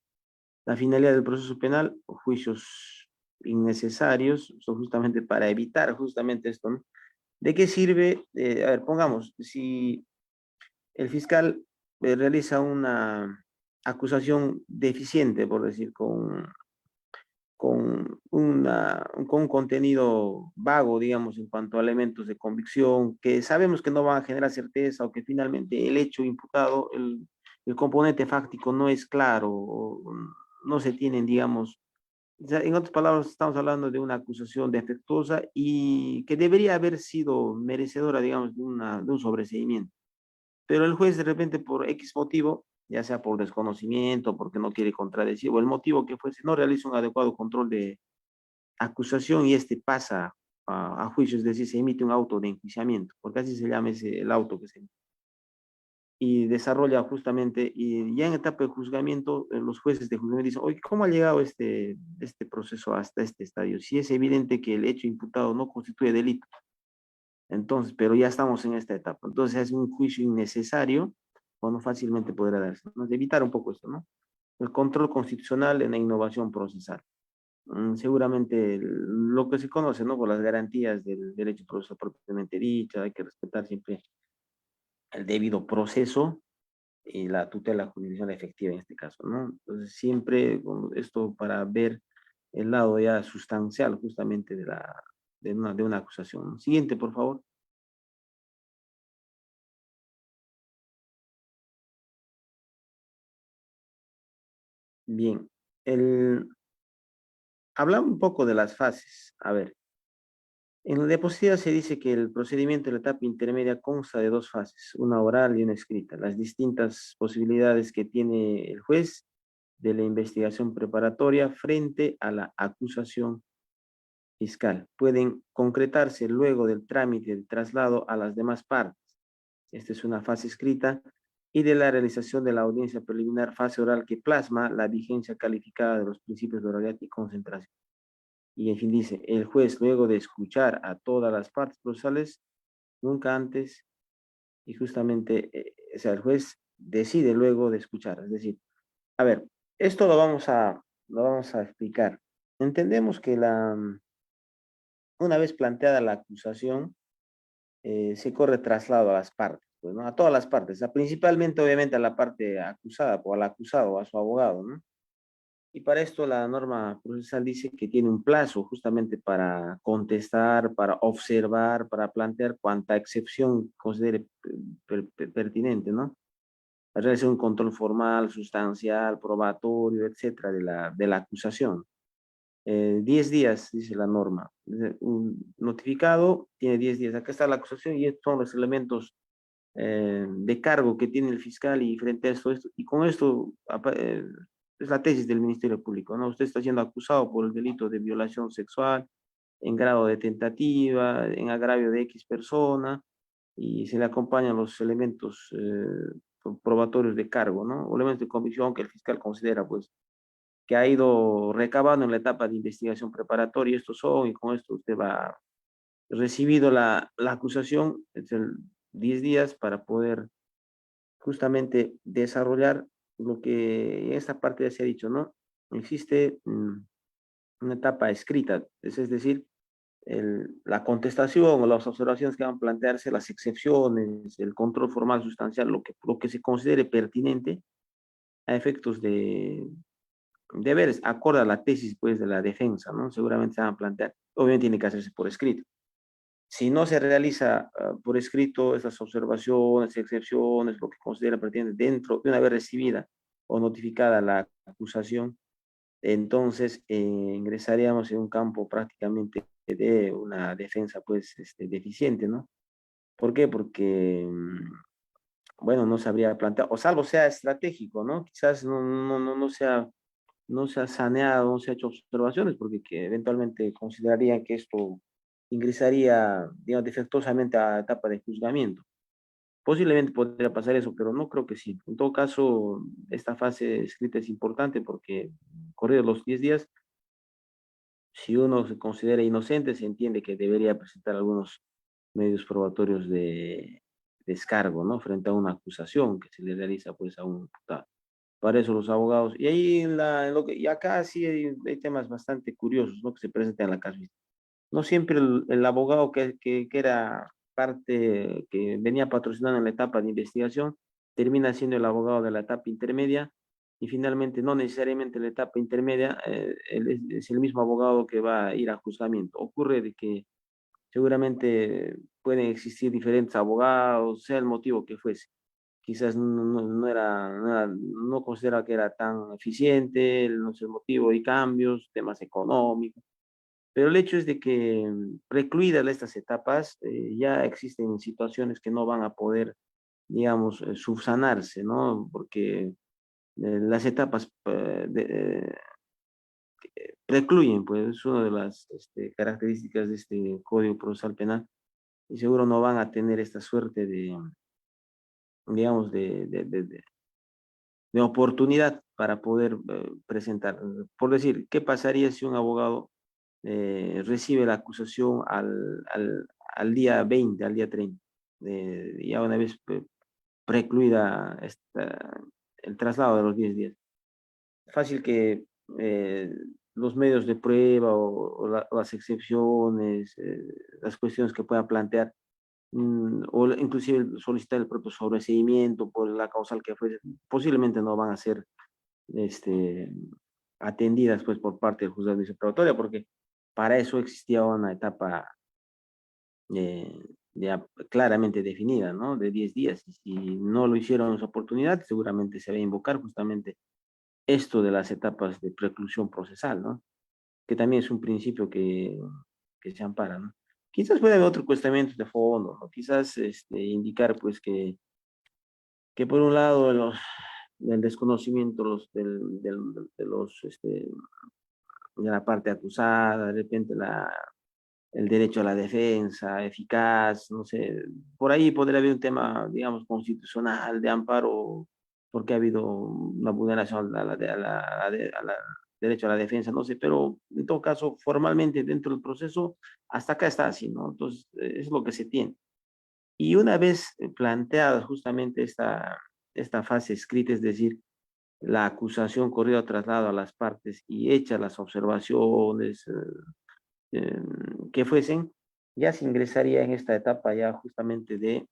La finalidad del proceso penal, juicios innecesarios, son justamente para evitar justamente esto, ¿no? ¿De qué sirve? A ver, pongamos, si el fiscal realiza una acusación deficiente, por decir, con un contenido vago, digamos, en cuanto a elementos de convicción, que sabemos que no van a generar certeza, o que finalmente el hecho imputado, el componente fáctico no es claro, o no se tienen, digamos, o sea, en otras palabras, estamos hablando de una acusación defectuosa y que debería haber sido merecedora, digamos, de un sobreseimiento. Pero el juez, de repente, por X motivo, ya sea por desconocimiento, porque no quiere contradecir, o el motivo que fuese, no realiza un adecuado control de acusación y este pasa a juicio, es decir, se emite un auto de enjuiciamiento, porque así se llama el auto que se emite. Y desarrolla justamente, y ya en etapa de juzgamiento, los jueces de juzgamiento dicen, oye, ¿cómo ha llegado este proceso hasta este estadio? Si es evidente que el hecho imputado no constituye delito. Entonces, pero ya estamos en esta etapa. Entonces es un juicio innecesario cuando fácilmente podrá darse, ¿no? De evitar un poco esto, ¿no? El control constitucional en la innovación procesal. Seguramente lo que se conoce, ¿no? Por las garantías del derecho procesal propiamente dicho, hay que respetar siempre el debido proceso y la tutela jurisdiccional efectiva en este caso, ¿no? Entonces, siempre esto para ver el lado ya sustancial justamente de una acusación. Siguiente, por favor. Bien, hablamos un poco de las fases. A ver, en la diapositiva se dice que el procedimiento de la etapa intermedia consta de dos fases, una oral y una escrita. Las distintas posibilidades que tiene el juez de la investigación preparatoria frente a la acusación fiscal pueden concretarse luego del trámite de traslado a las demás partes. Esta es una fase escrita, y de la realización de la audiencia preliminar, fase oral, que plasma la vigencia calificada de los principios de oralidad y concentración. Y en fin dice, el juez, luego de escuchar a todas las partes procesales, nunca antes, y justamente, o sea, el juez decide luego de escuchar. Es decir, a ver, esto lo vamos a explicar. Entendemos que una vez planteada la acusación, se corre traslado a las partes, pues, ¿no? A todas las partes, principalmente, obviamente, a la parte acusada, o al acusado, o a su abogado, ¿no? Y para esto la norma procesal dice que tiene un plazo justamente para contestar, para observar, para plantear cuanta excepción considere pertinente, ¿no? Para realizar un control formal, sustancial, probatorio, etcétera, de la acusación. 10 días, dice la norma. Un notificado tiene 10 días. Acá está la acusación y estos son los elementos de cargo que tiene el fiscal, y frente a esto, y con esto es la tesis del Ministerio Público, ¿no? Usted está siendo acusado por el delito de violación sexual en grado de tentativa, en agravio de X persona, y se le acompañan los elementos probatorios de cargo, ¿no? O elementos de convicción que el fiscal considera, pues, que ha ido recabando en la etapa de investigación preparatoria. Estos son, y con esto usted va recibido la acusación, es el 10 días para poder justamente desarrollar lo que en esta parte ya se ha dicho, ¿no? Existe una etapa escrita, es decir, la contestación o las observaciones que van a plantearse, las excepciones, el control formal sustancial, lo que se considere pertinente a efectos de deberes, acorde a la tesis pues, de la defensa, ¿no? Seguramente se van a plantear, obviamente tiene que hacerse por escrito. Si no se realiza por escrito esas observaciones, excepciones, lo que considera pertinente dentro de una vez recibida o notificada la acusación, entonces ingresaríamos en un campo prácticamente de una defensa pues deficiente, ¿no? ¿Por qué? Porque, bueno, no se habría planteado, o salvo sea estratégico, ¿no? Quizás no se ha saneado, no se ha hecho observaciones, porque que eventualmente considerarían que esto ingresaría, digamos, defectuosamente a la etapa de juzgamiento. Posiblemente podría pasar eso, pero no creo que sí. En todo caso, esta fase escrita es importante porque, corridos los 10 días, si uno se considera inocente, se entiende que debería presentar algunos medios probatorios de descargo, ¿no? Frente a una acusación que se le realiza, pues, a un imputado. Para eso los abogados. Y ahí, y acá sí hay temas bastante curiosos, ¿no? Que se presentan en la casuística. No siempre el abogado que era parte, que venía patrocinando en la etapa de investigación, termina siendo el abogado de la etapa intermedia y finalmente no necesariamente la etapa intermedia él es el mismo abogado que va a ir a juzgamiento. Ocurre de que seguramente pueden existir diferentes abogados, sea el motivo que fuese. Quizás no considera que era tan eficiente, no sé el motivo y cambios, temas económicos. Pero el hecho es de que precluidas estas etapas, ya existen situaciones que no van a poder, digamos, subsanarse, ¿no? Porque las etapas precluyen, pues es una de las características de este Código Procesal Penal y seguro no van a tener esta suerte de, digamos, de oportunidad para poder presentar. Por decir, ¿qué pasaría si un abogado recibe la acusación al día 20, al día 30? Ya una vez precluida el traslado de los 10 días. Fácil que eh, los medios de prueba o las excepciones, las cuestiones que puedan plantear, o inclusive solicitar el propio sobreseimiento por la causal que fue, posiblemente no van a ser este, atendidas pues por parte del juzgado de vista probatoria, porque para eso existía una etapa ya claramente definida, ¿no? De 10 días. Y si no lo hicieron en esa oportunidad, seguramente se va a invocar justamente esto de las etapas de preclusión procesal, ¿no? Que también es un principio que se ampara, ¿no? Quizás puede haber otro cuestionamiento de fondo, ¿no? Quizás indicar pues que por un lado el desconocimiento de los de la parte acusada, de repente el derecho a la defensa eficaz, no sé, por ahí podría haber un tema, digamos, constitucional de amparo, porque ha habido una vulneración a la derecho a la defensa, no sé, pero en todo caso, formalmente dentro del proceso, hasta acá está así, ¿no? Entonces, es lo que se tiene. Y una vez planteada justamente esta fase escrita, es decir, la acusación corrido a traslado a las partes y hechas las observaciones, que fuesen, ya se ingresaría en esta etapa ya justamente de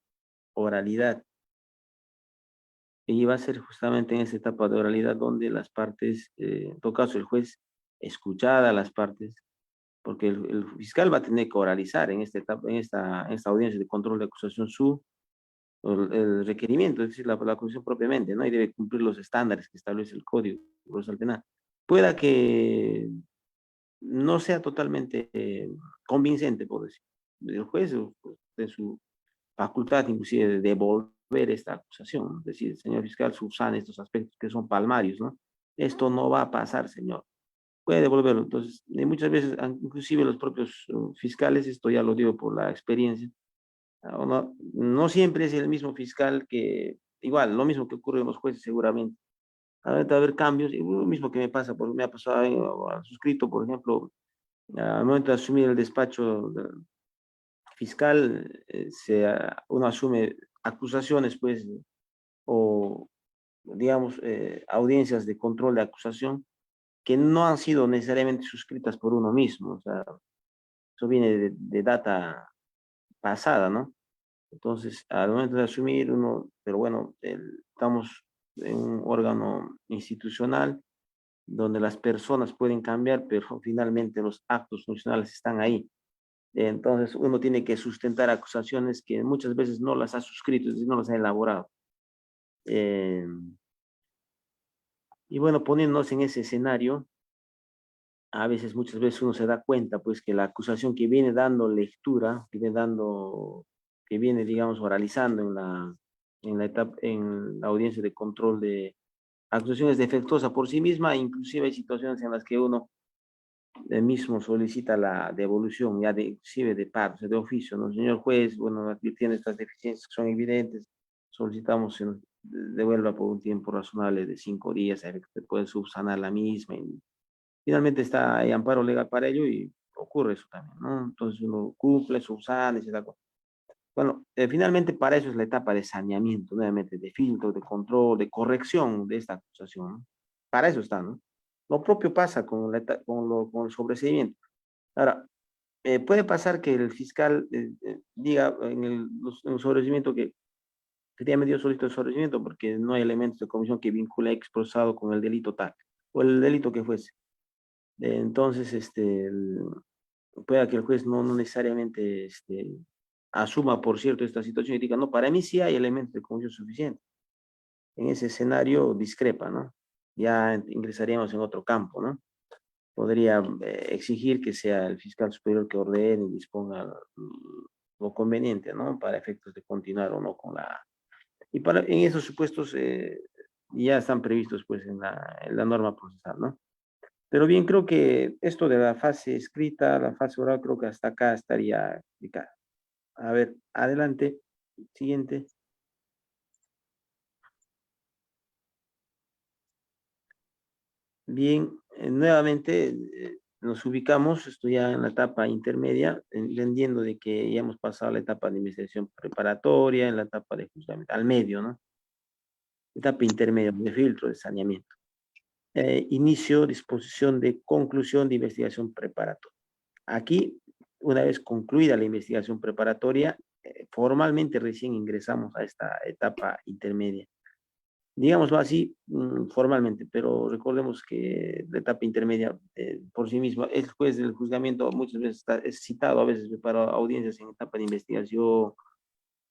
oralidad. Y va a ser justamente en esta etapa de oralidad donde las partes, en todo caso el juez, escuchada a las partes, porque el fiscal va a tener que oralizar en esta etapa, en esta audiencia de control de acusación el requerimiento, es decir, la acusación propiamente, ¿no? Y debe cumplir los estándares que establece el Código Procesal Penal. Pueda que no sea totalmente convincente, por decir. El juez, de su facultad, inclusive, de devolver esta acusación, ¿no? Es decir, señor fiscal, subsane estos aspectos que son palmarios, ¿no? Esto no va a pasar, señor. Puede devolverlo. Entonces, muchas veces, inclusive los propios fiscales, esto ya lo digo por la experiencia, no siempre es el mismo fiscal que, igual, lo mismo que ocurre en los jueces seguramente. Va a haber cambios, y lo mismo que me pasa, porque me ha pasado al suscrito, por ejemplo, al momento de asumir el despacho fiscal, uno asume acusaciones, pues, o digamos, audiencias de control de acusación que no han sido necesariamente suscritas por uno mismo. O sea, eso viene de data pasada, ¿no? Entonces, al momento de asumir uno, pero bueno, estamos en un órgano institucional donde las personas pueden cambiar, pero finalmente los actos funcionales están ahí. Entonces, uno tiene que sustentar acusaciones que muchas veces no las ha suscrito, es decir, no las ha elaborado. Eh, y bueno, poniéndonos en ese escenario, a veces, muchas veces uno se da cuenta, pues, que la acusación que viene dando lectura, que viene, digamos, oralizando en la etapa, en la audiencia de control de acusaciones defectuosa por sí misma, inclusive hay situaciones en las que uno mismo solicita la devolución, ya inclusive de parte, o sea, de oficio, ¿no? Señor juez, bueno, aquí tiene estas deficiencias que son evidentes, solicitamos se nos devuelva por un tiempo razonable de 5 días, a ver que se puede subsanar la misma. Y finalmente hay amparo legal para ello y ocurre eso también, ¿no? Entonces uno cumple, subsana y se da cuenta. Bueno, finalmente para eso es la etapa de saneamiento, nuevamente, de filtro, de control, de corrección de esta acusación, ¿no? Para eso está, ¿no? Lo propio pasa con el sobreseimiento. Ahora, puede pasar que el fiscal diga en el sobreseimiento que efectivamente dio solicitud de sobreseimiento porque no hay elementos de comisión que vincule a X procesado con el delito tal, o el delito que fuese. Entonces, pueda que el juez no necesariamente asuma, por cierto, esta situación y diga, no, para mí sí hay elementos de comisión suficientes. En ese escenario discrepa, ¿no? Ya ingresaríamos en otro campo, ¿no? Podría exigir que sea el fiscal superior que ordene y disponga lo conveniente, ¿no? Para efectos de continuar o no con la... Y en esos supuestos ya están previstos, pues, en la norma procesal, ¿no? Pero bien, creo que esto de la fase escrita, la fase oral, creo que hasta acá estaría explicada. A ver, adelante, siguiente. Bien, nuevamente nos ubicamos, esto ya en la etapa intermedia, entendiendo de que ya hemos pasado la etapa de investigación preparatoria, en la etapa de juzgamiento, al medio, ¿no? Etapa intermedia de filtro, de saneamiento. Inicio, disposición de conclusión de investigación preparatoria. Aquí, una vez concluida la investigación preparatoria, formalmente recién ingresamos a esta etapa intermedia. Digámoslo así, formalmente, pero recordemos que la etapa intermedia por sí misma, el juez del juzgamiento muchas veces es citado a veces para audiencias en etapa de investigación,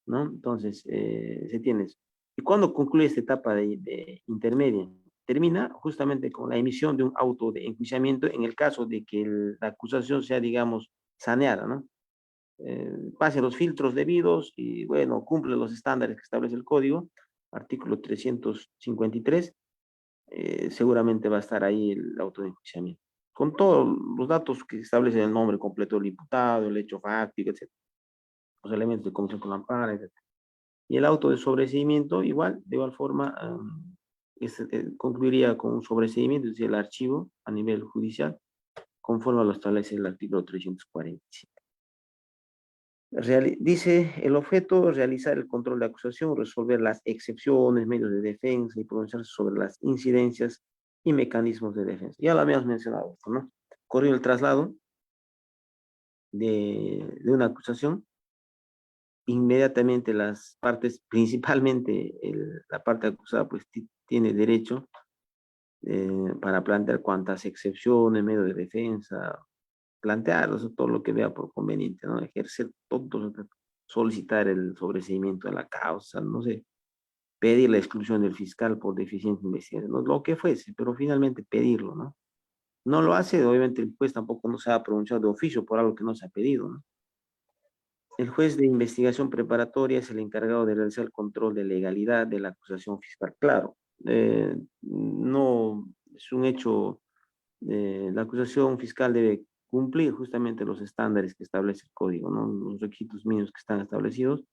¿no? Entonces, se tiene eso. ¿Y cuándo concluye esta etapa de intermedia? Termina justamente con la emisión de un auto de enjuiciamiento en el caso de que la acusación sea, digamos, saneada, ¿no? Pase los filtros debidos y, bueno, cumple los estándares que establece el código, artículo 353, seguramente va a estar ahí el auto de enjuiciamiento, con todos los datos que establecen el nombre completo del imputado, el hecho fáctico, etc. Los elementos de comisión con la amparo, etc. Y el auto de sobreseimiento, igual, de igual forma, concluiría con un sobreseimiento, es decir, el archivo a nivel judicial, conforme a lo establece el artículo 347. Dice el objeto, realizar el control de acusación, resolver las excepciones, medios de defensa y pronunciarse sobre las incidencias y mecanismos de defensa. Ya lo habíamos mencionado, ¿no? Corrió el traslado de una acusación, inmediatamente las partes, principalmente la parte acusada, pues tiene derecho para plantear cuantas excepciones, medios de defensa, plantear todo lo que vea por conveniente, ¿no? Ejercer todo, solicitar el sobreseimiento de la causa, no sé, pedir la exclusión del fiscal por deficiencia de investigación, ¿no? Lo que fuese, pero finalmente pedirlo, ¿no? No lo hace, obviamente el juez tampoco no se ha pronunciado de oficio por algo que no se ha pedido, ¿no? El juez de investigación preparatoria es el encargado de realizar el control de legalidad de la acusación fiscal. Claro, no es un hecho, la acusación fiscal debe cumplir justamente los estándares que establece el código, ¿no? Los requisitos mínimos que están establecidos,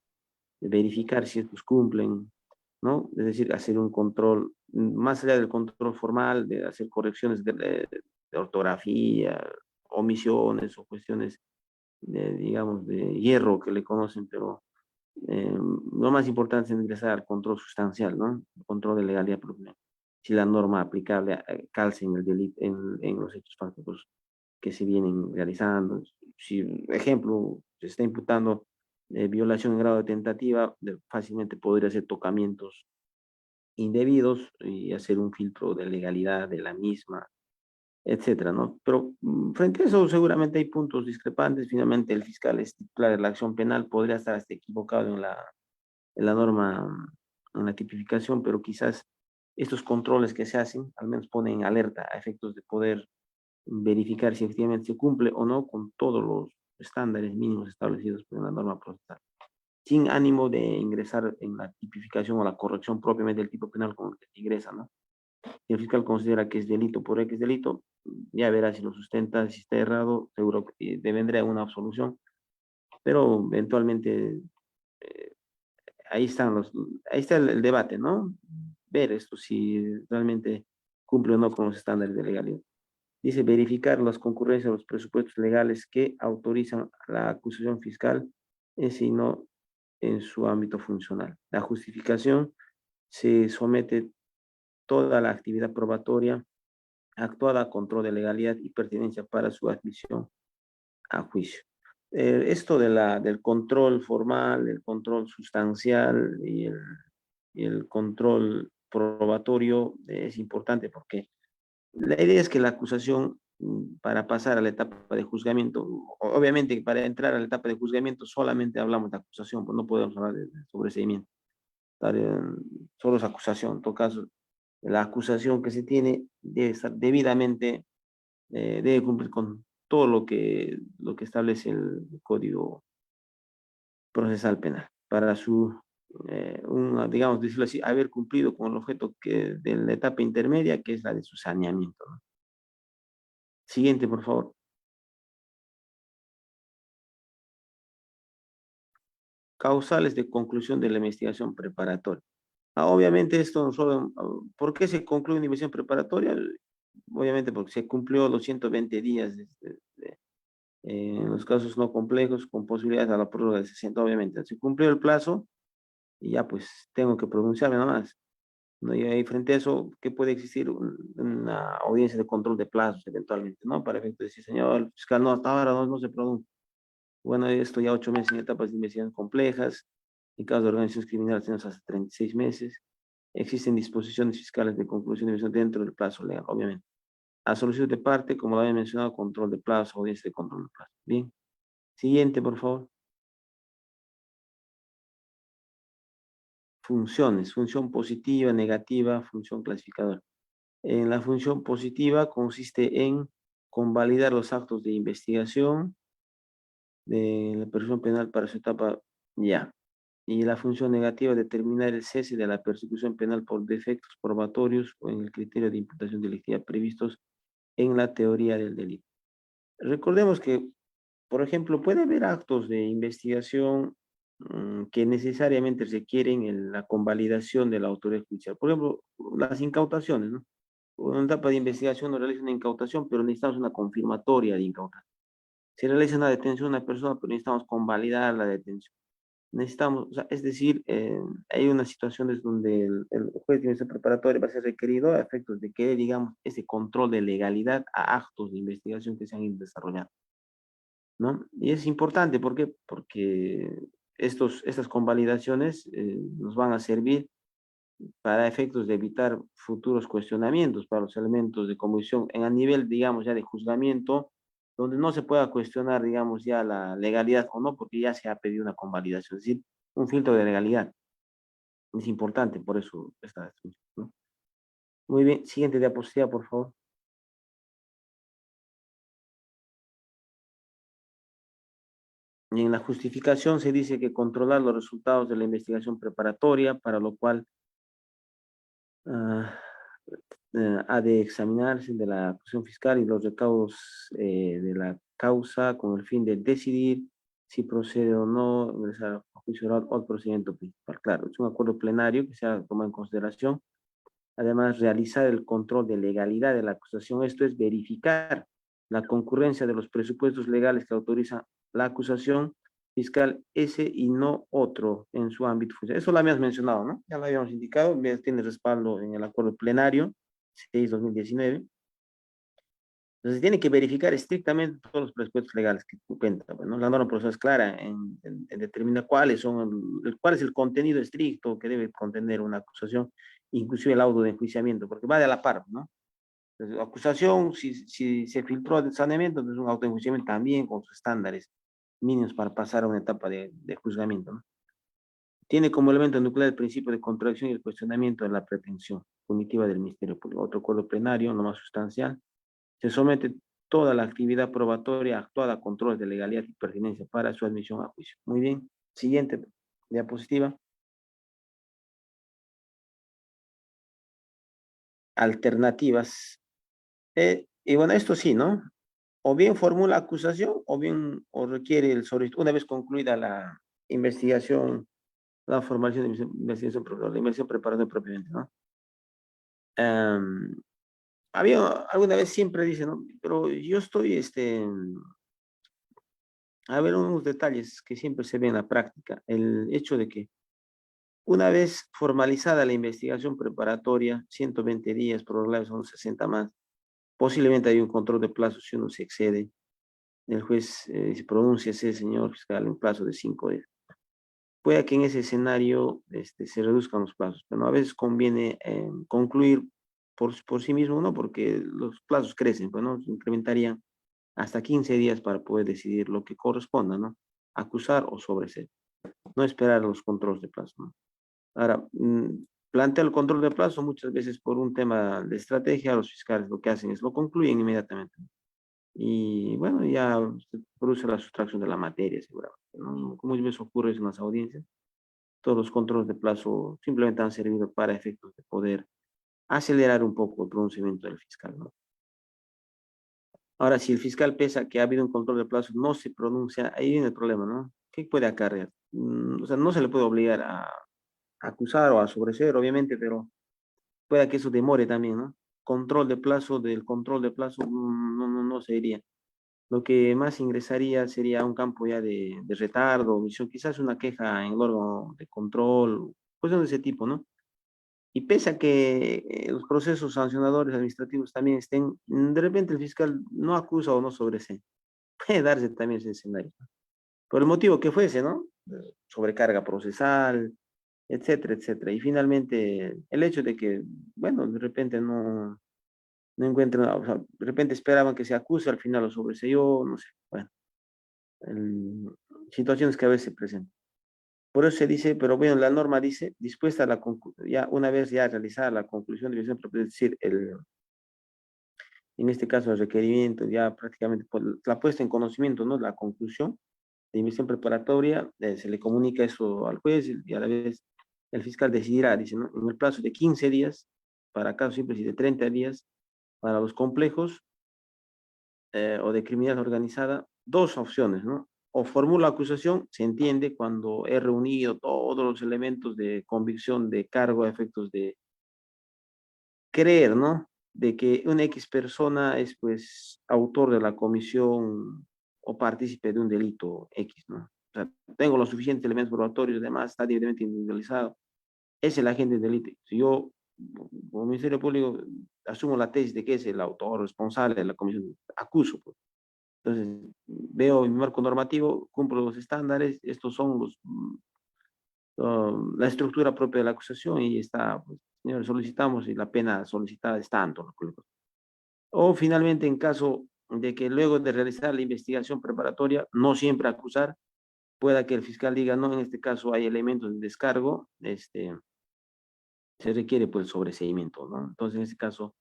verificar si estos cumplen, ¿no? Es decir, hacer un control, más allá del control formal, de hacer correcciones de ortografía, omisiones o cuestiones digamos, de hierro que le conocen, pero lo más importante es ingresar al control sustancial, ¿no? El control de legalidad propia. Si la norma aplicable calza en el delito, en los hechos fácticos que se vienen realizando. Si, ejemplo, se está imputando violación en grado de tentativa, fácilmente podría hacer tocamientos indebidos y hacer un filtro de legalidad de la misma, etcétera, ¿no? Pero frente a eso seguramente hay puntos discrepantes. Finalmente el fiscal es titular de la acción penal, podría estar hasta equivocado en la norma, en la tipificación, pero quizás estos controles que se hacen al menos ponen en alerta a efectos de poder verificar si efectivamente se cumple o no con todos los estándares mínimos establecidos por la norma procesal, sin ánimo de ingresar en la tipificación o la corrección propiamente del tipo penal con el que se ingresa, ¿no? Si el fiscal considera que es delito por X delito, ya verá si lo sustenta, si está errado, seguro que devendrá una absolución, pero eventualmente eh, ahí está el debate, ¿no? Ver esto, si realmente cumple o no con los estándares de legalidad. Dice verificar las concurrencias de los presupuestos legales que autorizan la acusación fiscal, sino en su ámbito funcional. La justificación se somete toda la actividad probatoria actuada a control de legalidad y pertinencia para su admisión a juicio. Esto del control formal, el control sustancial y el control probatorio es importante porque la idea es que la acusación, para pasar a la etapa de juzgamiento, obviamente para entrar a la etapa de juzgamiento solamente hablamos de acusación, pues no podemos hablar de sobreseimiento. Solo es acusación. En todo caso, la acusación que se tiene debe estar debidamente, debe cumplir con todo lo que establece el Código Procesal Penal para su, digamos, decirlo así, haber cumplido con el objeto de la etapa intermedia, que es la de su saneamiento, ¿no? Siguiente, por favor. Causales de conclusión de la investigación preparatoria. Obviamente esto no solo, ¿por qué se concluye una investigación preparatoria? Obviamente porque se cumplió los 120 días en los casos no complejos con posibilidades a la prórroga de 60, obviamente. Se cumplió el plazo y ya pues tengo que pronunciarme nada más. ¿No? Y ahí frente a eso, ¿qué puede existir? Una audiencia de control de plazos eventualmente, ¿no? Para efecto de decir, señor el fiscal, no, hasta ahora no se pronuncia. Bueno, esto ya 8 meses en etapas de investigación complejas. En caso de organizaciones criminales tenemos hasta 36 meses. Existen disposiciones fiscales de conclusión de investigación dentro del plazo legal, obviamente. A solicitud de parte, como lo había mencionado, control de plazo, audiencia de control de plazo. Bien. Siguiente, por favor. Funciones. Función positiva, negativa, función clasificadora. En la función positiva consiste en convalidar los actos de investigación de la persecución penal para su etapa ya. Y la función negativa, determinar el cese de la persecución penal por defectos probatorios o en el criterio de imputación delictiva previstos en la teoría del delito. Recordemos que, por ejemplo, puede haber actos de investigación que necesariamente requieren la convalidación de la autoridad judicial. Por ejemplo, las incautaciones, ¿no? En una etapa de investigación nos realiza una incautación, pero necesitamos una confirmatoria de incautación. Se realiza una detención de una persona, pero necesitamos convalidar la detención. Necesitamos, o sea, es decir, hay unas situaciones donde el juez de investigación preparatoria va a ser requerido a efectos de que, digamos, ese control de legalidad a actos de investigación que se han ido desarrollando, ¿no? Y es importante, ¿por qué? Porque estas convalidaciones nos van a servir para efectos de evitar futuros cuestionamientos para los elementos de comisión en a nivel, digamos, ya de juzgamiento, donde no se pueda cuestionar, digamos, ya la legalidad o no, porque ya se ha pedido una convalidación, es decir, un filtro de legalidad. Es importante, por eso esta, ¿no? Muy bien, siguiente diapositiva, por favor. Y en la justificación se dice que controlar los resultados de la investigación preparatoria, para lo cual ah, ha de examinarse de la acusación fiscal y los recaudos de la causa con el fin de decidir si procede o no ingresar a juicio oral o al procedimiento principal. Claro, es un acuerdo plenario que se ha tomado en consideración. Además, realizar el control de legalidad de la acusación, esto es verificar la concurrencia de los presupuestos legales que autorizan la acusación fiscal ese y no otro en su ámbito funcional. Eso lo habíamos mencionado, ¿no? Ya lo habíamos indicado, tiene respaldo en el acuerdo plenario 6/2019. Entonces, tiene que verificar estrictamente todos los presupuestos legales que cuenta. Bueno, la norma procesal es clara en determinar cuál es el contenido estricto que debe contener una acusación, inclusive el auto de enjuiciamiento, porque va de la par, ¿no? Entonces, acusación, si se filtró el saneamiento, entonces un auto de enjuiciamiento también con sus estándares mínimos para pasar a una etapa de juzgamiento, ¿no? Tiene como elemento nuclear el principio de contradicción y el cuestionamiento de la pretensión punitiva del Ministerio Público. Otro acuerdo plenario, no más sustancial. Se somete toda la actividad probatoria actuada a control de legalidad y pertinencia para su admisión a juicio. Muy bien. Siguiente diapositiva. Alternativas. Y bueno, esto sí, ¿no? O bien formula acusación o bien o requiere el solicitud. Una vez concluida la investigación, la formación de investigación, la investigación preparatoria propiamente, ¿no? Había alguna vez siempre dice, ¿no? Pero yo estoy, a ver, unos detalles que siempre se ven en la práctica. El hecho de que una vez formalizada la investigación preparatoria, 120 días, prorrogables son 60 más, posiblemente hay un control de plazo si uno se excede. El juez se pronuncia, ese señor fiscal, en plazo de 5 días. Puede que en ese escenario se reduzcan los plazos, pero a veces conviene concluir por sí mismo, ¿no? Porque los plazos crecen, pues, ¿no? Se incrementarían hasta 15 días para poder decidir lo que corresponda, ¿no? Acusar o sobreseer. No esperar los controles de plazo, ¿no? Ahora, plantea el control de plazo muchas veces por un tema de estrategia. Los fiscales lo que hacen es lo concluyen inmediatamente. Y bueno, ya se produce la sustracción de la materia, seguramente, ¿no? Como muchas veces ocurre en las audiencias, todos los controles de plazo simplemente han servido para efectos de poder acelerar un poco el pronunciamiento del fiscal, ¿no? Ahora, si el fiscal piensa que ha habido un control de plazo, no se pronuncia, ahí viene el problema, ¿no? ¿Qué puede acarrear? O sea, no se le puede obligar a acusar o a sobreseer, obviamente, pero pueda que eso demore también, ¿no? Control de plazo, del control de plazo, no se iría. Lo que más ingresaría sería un campo ya de retardo, omisión, quizás una queja en el órgano de control, cosas de ese tipo, ¿no? Y pese a que los procesos sancionadores administrativos también estén, de repente el fiscal no acusa o no sobresee. Puede darse también ese escenario. Por el motivo que fuese, ¿no? Sobrecarga procesal, etcétera, etcétera. Y finalmente, el hecho de que, bueno, de repente no encuentran, o sea, de repente esperaban que se acuse, al final lo sobreseyó, no sé, bueno, situaciones que a veces se presentan. Por eso se dice, pero bueno, la norma dice, dispuesta a ya una vez ya realizada la conclusión de visión, es decir, en este caso el requerimiento, ya prácticamente por la puesta en conocimiento, ¿no? La conclusión de investigación preparatoria, se le comunica eso al juez y a la vez el fiscal decidirá, dice, ¿no? En el plazo de 15 días, para casos simples y de 30 días, para los complejos o de criminalidad organizada, dos opciones, ¿no? O formula acusación, se entiende cuando he reunido todos los elementos de convicción de cargo a efectos de creer, ¿no? De que una X persona es, pues, autor de la comisión o partícipe de un delito X, ¿no? O sea, tengo los suficientes elementos probatorios, además está debidamente individualizado. Es el agente del delito. Si yo, como Ministerio Público, asumo la tesis de que es el autor responsable de la comisión, acuso, pues. Entonces, veo mi marco normativo, cumplo los estándares, estos son la estructura propia de la acusación y está, pues, señores, solicitamos y la pena solicitada es tanto, ¿no? O finalmente, en caso de que luego de realizar la investigación preparatoria, no siempre acusar, pueda que el fiscal diga, no, en este caso hay elementos de descargo, se requiere pues sobreseimiento, ¿no? Entonces, en este caso,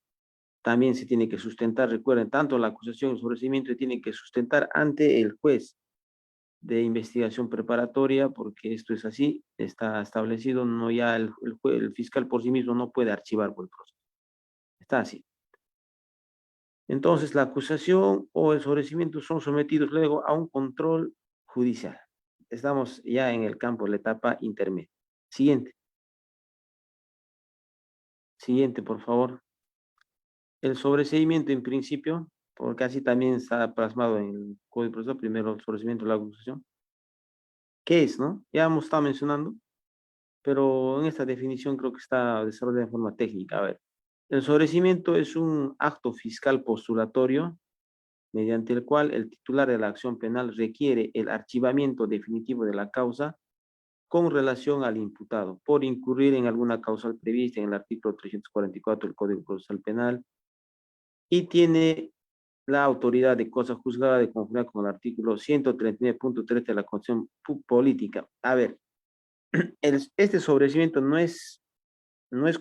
también se tiene que sustentar, recuerden, tanto la acusación y el sobreseimiento se tiene que sustentar ante el juez de investigación preparatoria, porque esto es así, está establecido, no ya el fiscal por sí mismo no puede archivar por el proceso. Está así. Entonces, la acusación o el sobreseimiento son sometidos luego a un control judicial. Estamos ya en el campo de la etapa intermedia. Siguiente. Siguiente, por favor. El sobreseimiento, en principio, porque así también está plasmado en el Código Procesal, primero el sobreseimiento de la acusación. ¿Qué es, no? Ya hemos estado mencionando, pero en esta definición creo que está desarrollada de forma técnica. A ver, el sobreseimiento es un acto fiscal postulatorio mediante el cual el titular de la acción penal requiere el archivamiento definitivo de la causa con relación al imputado por incurrir en alguna causal prevista en el artículo 344 del Código Procesal Penal y tiene la autoridad de cosa juzgada de conformidad con el artículo 139.3 de la Constitución Política. A ver, este sobreseimiento no es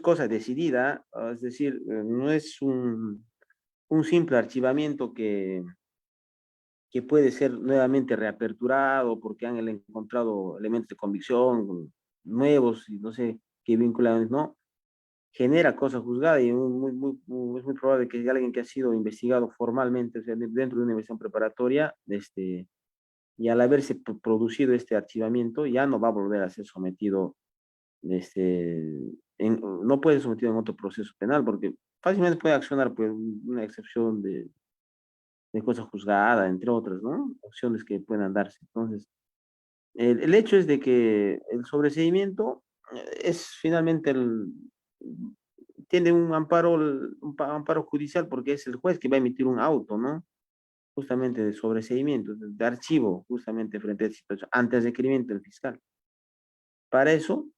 cosa decidida, es decir, no es un simple archivamiento que puede ser nuevamente reaperturado porque han encontrado elementos de convicción nuevos y no sé qué vinculan, no, genera cosa juzgada y es muy probable que alguien que ha sido investigado formalmente, o sea, dentro de una investigación preparatoria, y al haberse producido este archivamiento, ya no va a volver a ser sometido, no puede ser sometido en otro proceso penal, porque fácilmente puede accionar por una excepción de cosa juzgada, entre otras, ¿no? Opciones que puedan darse. Entonces, el hecho es de que el sobreseimiento es finalmente tiene un amparo, amparo judicial porque es el juez que va a emitir un auto, ¿no? Justamente de sobreseimiento, de archivo, justamente frente a esta situación, ante el requerimiento del fiscal. Para eso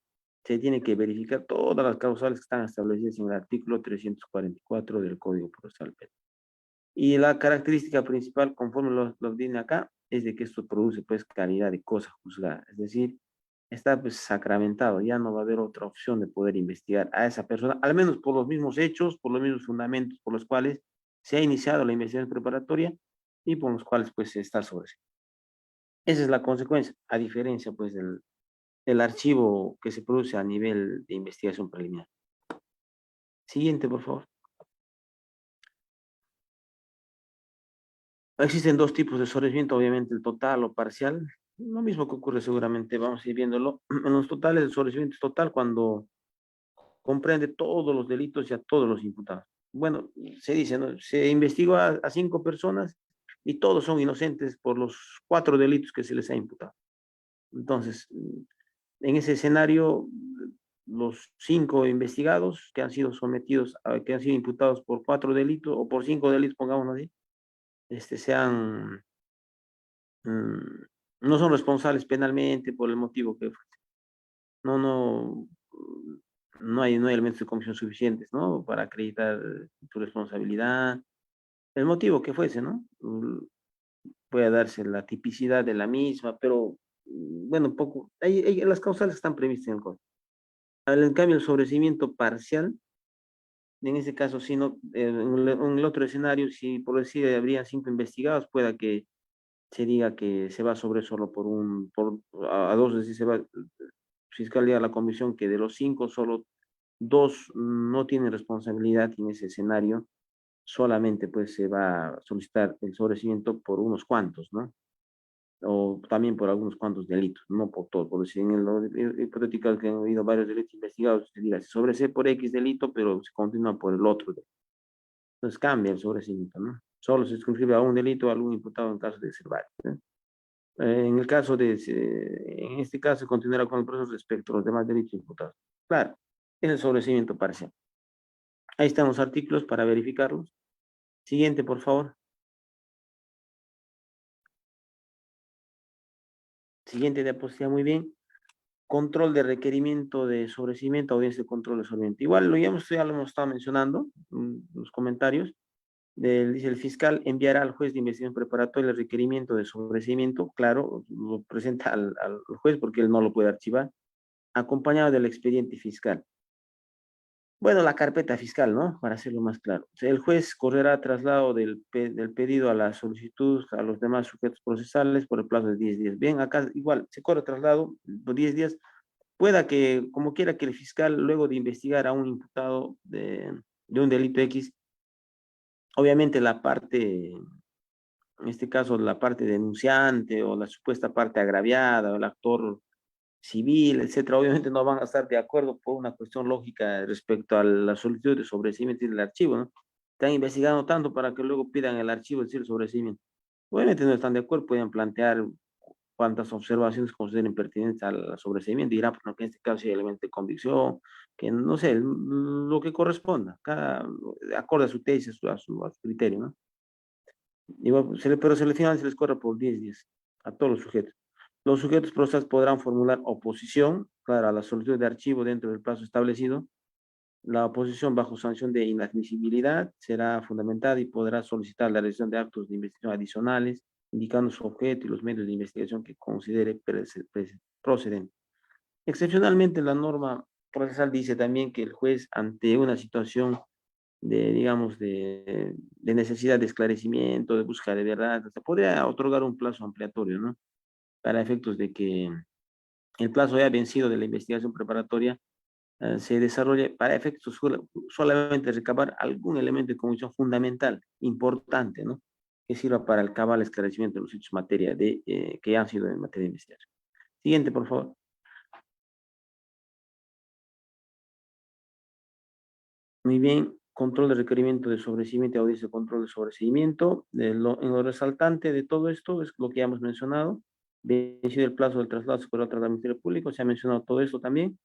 se tiene que verificar todas las causales que están establecidas en el artículo 344 del Código Procesal Penal. Y la característica principal, conforme lo viene acá, es de que esto produce pues calidad de cosa juzgada. Es decir, está pues sacramentado, ya no va a haber otra opción de poder investigar a esa persona, al menos por los mismos hechos, por los mismos fundamentos por los cuales se ha iniciado la investigación preparatoria y por los cuales pues se está sobre sí. Esa es la consecuencia, a diferencia pues del archivo que se produce a nivel de investigación preliminar. Siguiente, por favor. Existen dos tipos de sobreseimiento, obviamente el total o parcial. Lo mismo que ocurre seguramente, vamos a ir viéndolo. En los totales, el sobreseimiento es total cuando comprende todos los delitos y a todos los imputados. Bueno, se dice, ¿no? Se investigó a 5 personas y todos son inocentes por los 4 delitos que se les ha imputado. Entonces, en ese escenario, los 5 investigados que han sido sometidos, que han sido imputados por 4 delitos o por 5 delitos, pongámoslo así, sean no son responsables penalmente por el motivo que no, no, no hay elementos de comisión suficientes, ¿no? Para acreditar tu responsabilidad, el motivo que fuese, ¿no? Puede darse la tipicidad de la misma, pero bueno, poco, las causales están previstas en el código. En cambio, el sobreseimiento parcial, en ese caso, si no, en el otro escenario, si por decir habría 5 investigados, pueda que se diga que se va sobre solo a 2, es decir, se va fiscalía a la comisión que de los 5, solo 2 no tienen responsabilidad en ese escenario, solamente pues se va a solicitar el sobreseimiento por unos cuantos, ¿no? O también por algunos cuantos delitos, no por todos, por decir, en el hipotético que han habido varios delitos investigados, se diga, se sobresee por X delito, pero se continúa por el otro. Entonces cambia el sobreseimiento, ¿no? Solo se circunscribe a un delito o a algún imputado en caso de ser varios, ¿no? En el caso en este caso, continuará con el proceso respecto a los demás delitos imputados. Claro, es el sobreseimiento parcial. Ahí están los artículos para verificarlos. Siguiente, por favor. Siguiente diapositiva, muy bien. Control de requerimiento de sobreseimiento, audiencia de control de sobreseimiento. Igual ya lo hemos estado mencionando en los comentarios. Dice el fiscal enviará al juez de investigación preparatoria el requerimiento de sobreseimiento, claro, lo presenta al juez porque él no lo puede archivar, acompañado del expediente fiscal. Bueno, la carpeta fiscal, ¿no? Para hacerlo más claro. O sea, el juez correrá traslado del pedido a la solicitud a los demás sujetos procesales por el plazo de 10 días. Bien, acá igual se corre traslado por 10 días. Pueda que, como quiera que el fiscal, luego de investigar a un imputado de un delito X, obviamente la parte, en este caso la parte denunciante o la supuesta parte agraviada o el actor civil, etcétera, obviamente no van a estar de acuerdo por una cuestión lógica respecto a la solicitud de sobreseimiento del archivo, ¿no? están investigando tanto para que luego pidan el archivo del sobreseimiento. Obviamente no están de acuerdo, pueden plantear cuántas observaciones consideren pertinentes al sobreseimiento, dirá, pues, no, que en este caso hay elementos de convicción, que no sé, lo que corresponda, acorde a su tesis, a su criterio, ¿no? Igual, pero final se les corre por 10 días a todos los sujetos. Los sujetos procesales podrán formular oposición, claro, a la solicitud de archivo dentro del plazo establecido. La oposición bajo sanción de inadmisibilidad será fundamentada y podrá solicitar la realización de actos de investigación adicionales, indicando su objeto y los medios de investigación que considere procedentes. Excepcionalmente, la norma procesal dice también que el juez, ante una situación de, digamos, de necesidad de esclarecimiento, de búsqueda de verdad, hasta podría otorgar un plazo ampliatorio, ¿no? Para efectos de que el plazo ya vencido de la investigación preparatoria se desarrolle para efectos solamente recabar algún elemento de convicción fundamental, importante, ¿no? Que sirva para el cabal esclarecimiento de los hechos que han sido en materia de investigación. Siguiente, por favor. Muy bien, control de requerimiento de sobreseimiento y audiencia de control de sobreseimiento. En lo resaltante de todo esto es lo que ya hemos mencionado. Vencido el plazo del traslado superior al Ministerio Público, se ha mencionado todo esto también.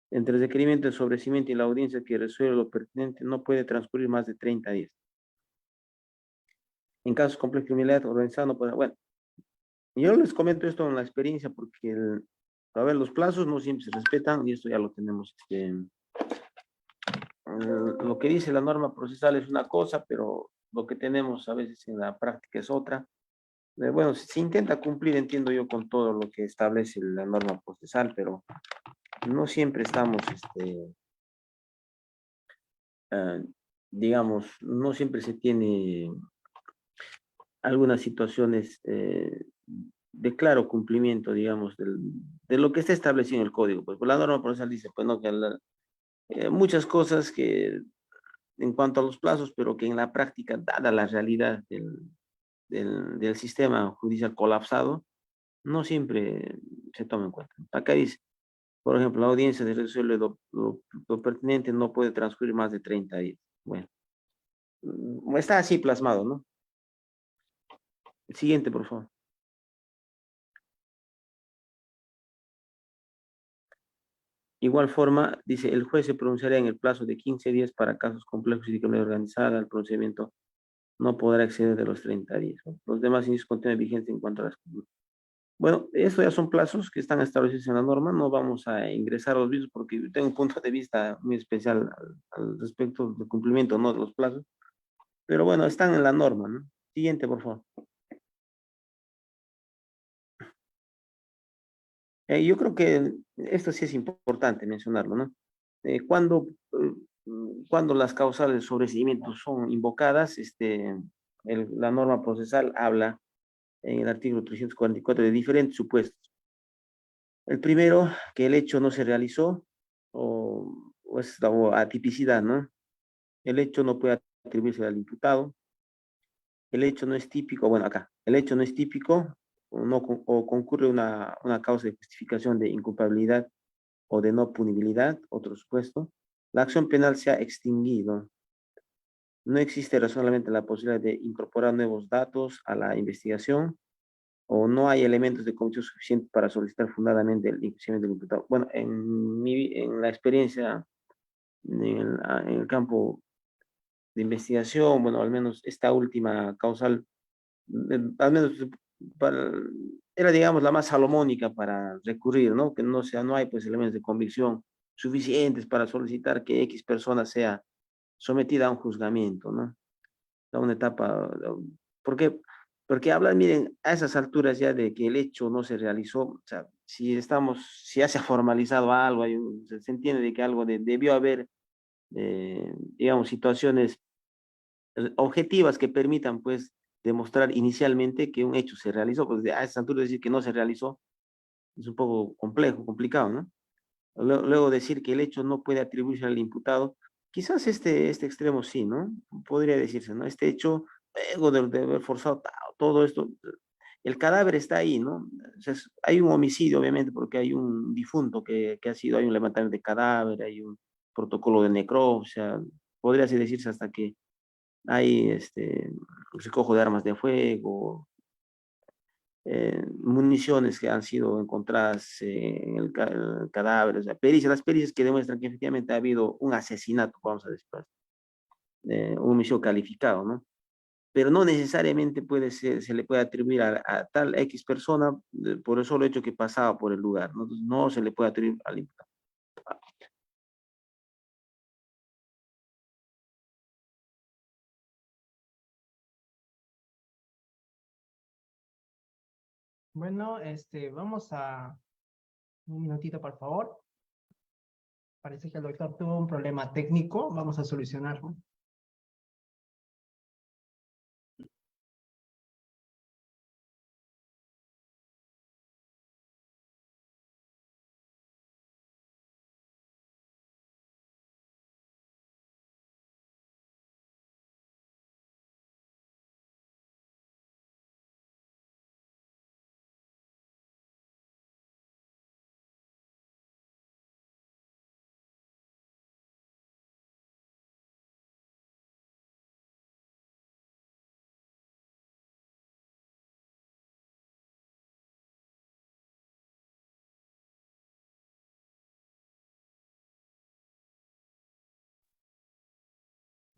Entre el requerimiento de sobreseimiento y la audiencia que resuelve lo pertinente no puede transcurrir más de 30 días. En casos complejos de criminalidad organizada no puede... Bueno, yo les comento esto en la experiencia porque, a ver, los plazos no siempre se respetan y esto ya lo tenemos. Lo que dice la norma procesal es una cosa, pero lo que tenemos a veces en la práctica es otra. Bueno, se intenta cumplir, entiendo yo, con todo lo que establece la norma procesal, pero no siempre estamos, digamos, no siempre se tiene algunas situaciones de claro cumplimiento, digamos, de lo que está establecido en el código. Pues la norma procesal dice, pues no, que muchas cosas que en cuanto a los plazos, pero que en la práctica, dada la realidad del sistema judicial colapsado, no siempre se toma en cuenta. Acá dice, por ejemplo, la audiencia de resuelve lo pertinente no puede transcurrir más de 30 días. Bueno, está así plasmado, ¿no? El siguiente, por favor. Igual forma, dice, el juez se pronunciará en el plazo de 15 días para casos complejos y de criminalidad organizada. El procedimiento no podrá exceder de los 30 días. Los demás indicios continúan vigentes en cuanto a las... Bueno, eso ya son plazos que están establecidos en la norma. No vamos a ingresar a los mismos porque tengo un punto de vista muy especial al respecto del cumplimiento, no de los plazos. Pero bueno, están en la norma, ¿no? Siguiente, por favor. Yo creo que esto sí es importante mencionarlo, ¿no? Cuando las causales de sobreseimiento son invocadas, la norma procesal habla en el artículo 344 de diferentes supuestos. El primero, que el hecho no se realizó, o atipicidad, ¿no? El hecho no puede atribuirse al imputado. El hecho no es típico, bueno, acá, el hecho no es típico o concurre una causa de justificación de inculpabilidad o de no punibilidad, otro supuesto. La acción penal se ha extinguido. No existe razonablemente la posibilidad de incorporar nuevos datos a la investigación o no hay elementos de convicción suficientes para solicitar fundadamente el enjuiciamiento del imputado. Bueno, en la experiencia en el campo de investigación, bueno, al menos esta última causal, al menos para, era, digamos, la más salomónica para recurrir, ¿no? Que no hay, pues, elementos de convicción suficientes para solicitar que X persona sea sometida a un juzgamiento, ¿no? A una etapa, ¿por qué? Porque hablan, miren, a esas alturas ya de que el hecho no se realizó, o sea, si ya se ha formalizado algo, se entiende de que algo debió haber, digamos, situaciones objetivas que permitan, pues, demostrar inicialmente que un hecho se realizó, pues a esas alturas decir que no se realizó es un poco complejo, complicado, ¿no? Luego decir que el hecho no puede atribuirse al imputado, quizás este extremo sí, ¿no? Podría decirse, ¿no? Este hecho, luego de haber forzado todo esto, el cadáver está ahí, ¿no? O sea, hay un homicidio, obviamente, porque hay un difunto que ha sido, hay un levantamiento de cadáver, hay un protocolo de necropsia, podría así decirse hasta que hay recojo de armas de fuego, municiones que han sido encontradas en el cadáver, o sea, las pericias que demuestran que efectivamente ha habido un asesinato, vamos a decir, un homicidio calificado, ¿no? Pero no necesariamente se le puede atribuir a tal X persona por el solo hecho que pasaba por el lugar, ¿no? Entonces, no se le puede atribuir al imputado. Bueno, vamos a un minutito, por favor. Parece que el doctor tuvo un problema técnico. Vamos a solucionarlo.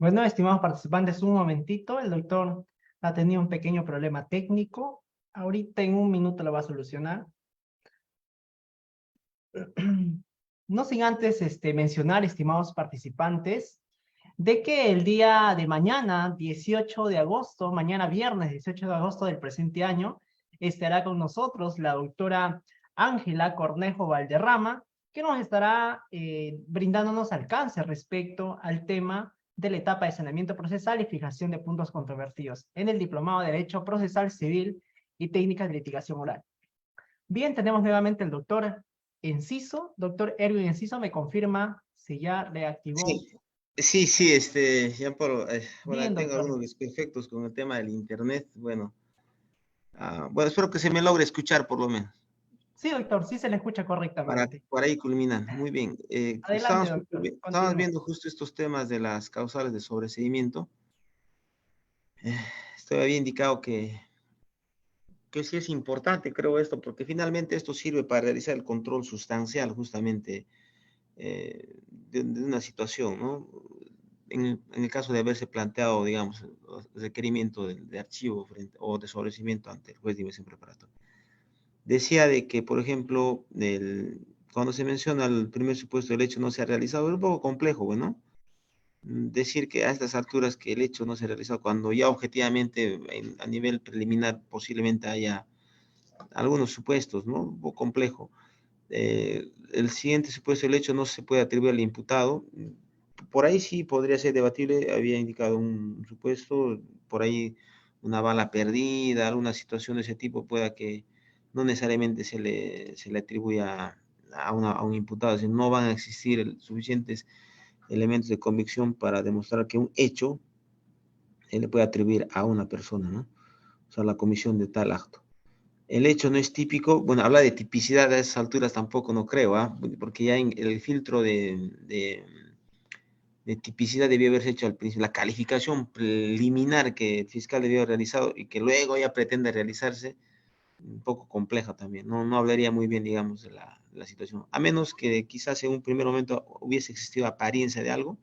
Bueno, estimados participantes, un momentito. El doctor ha tenido un pequeño problema técnico. Ahorita en un minuto lo va a solucionar. No sin antes mencionar, estimados participantes, de que el día de mañana, 18 de agosto, mañana viernes 18 de agosto del presente año, estará con nosotros la doctora Ángela Cornejo Valderrama, que nos estará brindándonos alcance respecto al tema de la etapa de saneamiento procesal y fijación de puntos controvertidos en el Diplomado de Derecho Procesal Civil y Técnicas de Litigación Oral. Bien, tenemos nuevamente el doctor Enciso. Doctor Erwin Enciso, ¿me confirma si ya reactivó? Sí, ya Bien, tengo doctor. algunos desperfectos con el tema del internet. Bueno, espero que se me logre escuchar por lo menos, Sí, doctor, sí se le escucha correctamente. para ahí culminar. Muy bien. Adelante, doctor. Estábamos Continúe. viendo justo estos temas de las causales de sobreseimiento. Esto había indicado que sí es importante, creo esto, porque finalmente esto sirve para realizar el control sustancial justamente de una situación, ¿no? En el caso de haberse planteado, digamos, el requerimiento de archivo o de sobreseimiento ante el juez de investigación preparatoria. Decía de que, por ejemplo, cuando se menciona el primer supuesto del hecho no se ha realizado, es un poco complejo, bueno, decir que a estas alturas que el hecho no se ha realizado, cuando ya objetivamente a nivel preliminar posiblemente haya algunos supuestos, ¿no? Un poco complejo. El siguiente supuesto del hecho no se puede atribuir al imputado. Por ahí sí podría ser debatible, había indicado un supuesto, por ahí una bala perdida, alguna situación de ese tipo pueda que no necesariamente se le atribuya a un imputado, es decir, no van a existir suficientes elementos de convicción para demostrar que un hecho se le puede atribuir a una persona, ¿no? O sea, la comisión de tal acto. El hecho no es típico, bueno, habla de tipicidad a esas alturas tampoco no creo, porque ya en el filtro de tipicidad debió haberse hecho al principio, la calificación preliminar que el fiscal debió haber realizado y que luego ya pretende realizarse, un poco compleja también, no hablaría muy bien, digamos, de la situación, a menos que quizás en un primer momento hubiese existido apariencia de algo,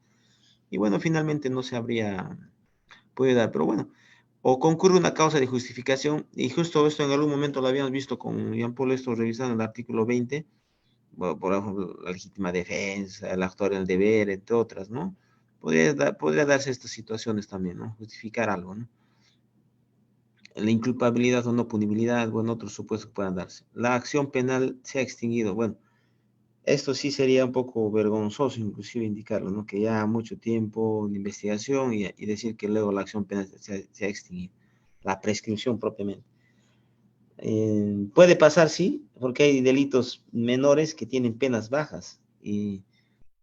y bueno, finalmente no se habría podido dar, pero bueno, o concurre una causa de justificación, y justo esto en algún momento lo habíamos visto con Jean Paul, esto revisando el artículo 20, bueno, por ejemplo, la legítima defensa, el actuar en el deber, entre otras, ¿no? Podría darse estas situaciones también, ¿no? Justificar algo, ¿no? La inculpabilidad o no punibilidad, bueno, otros supuestos que puedan darse. La acción penal se ha extinguido, bueno, esto sí sería un poco vergonzoso inclusive indicarlo, ¿no? Que ya mucho tiempo de investigación y decir que luego la acción penal se ha extinguido, la prescripción propiamente. Puede pasar, sí, porque hay delitos menores que tienen penas bajas y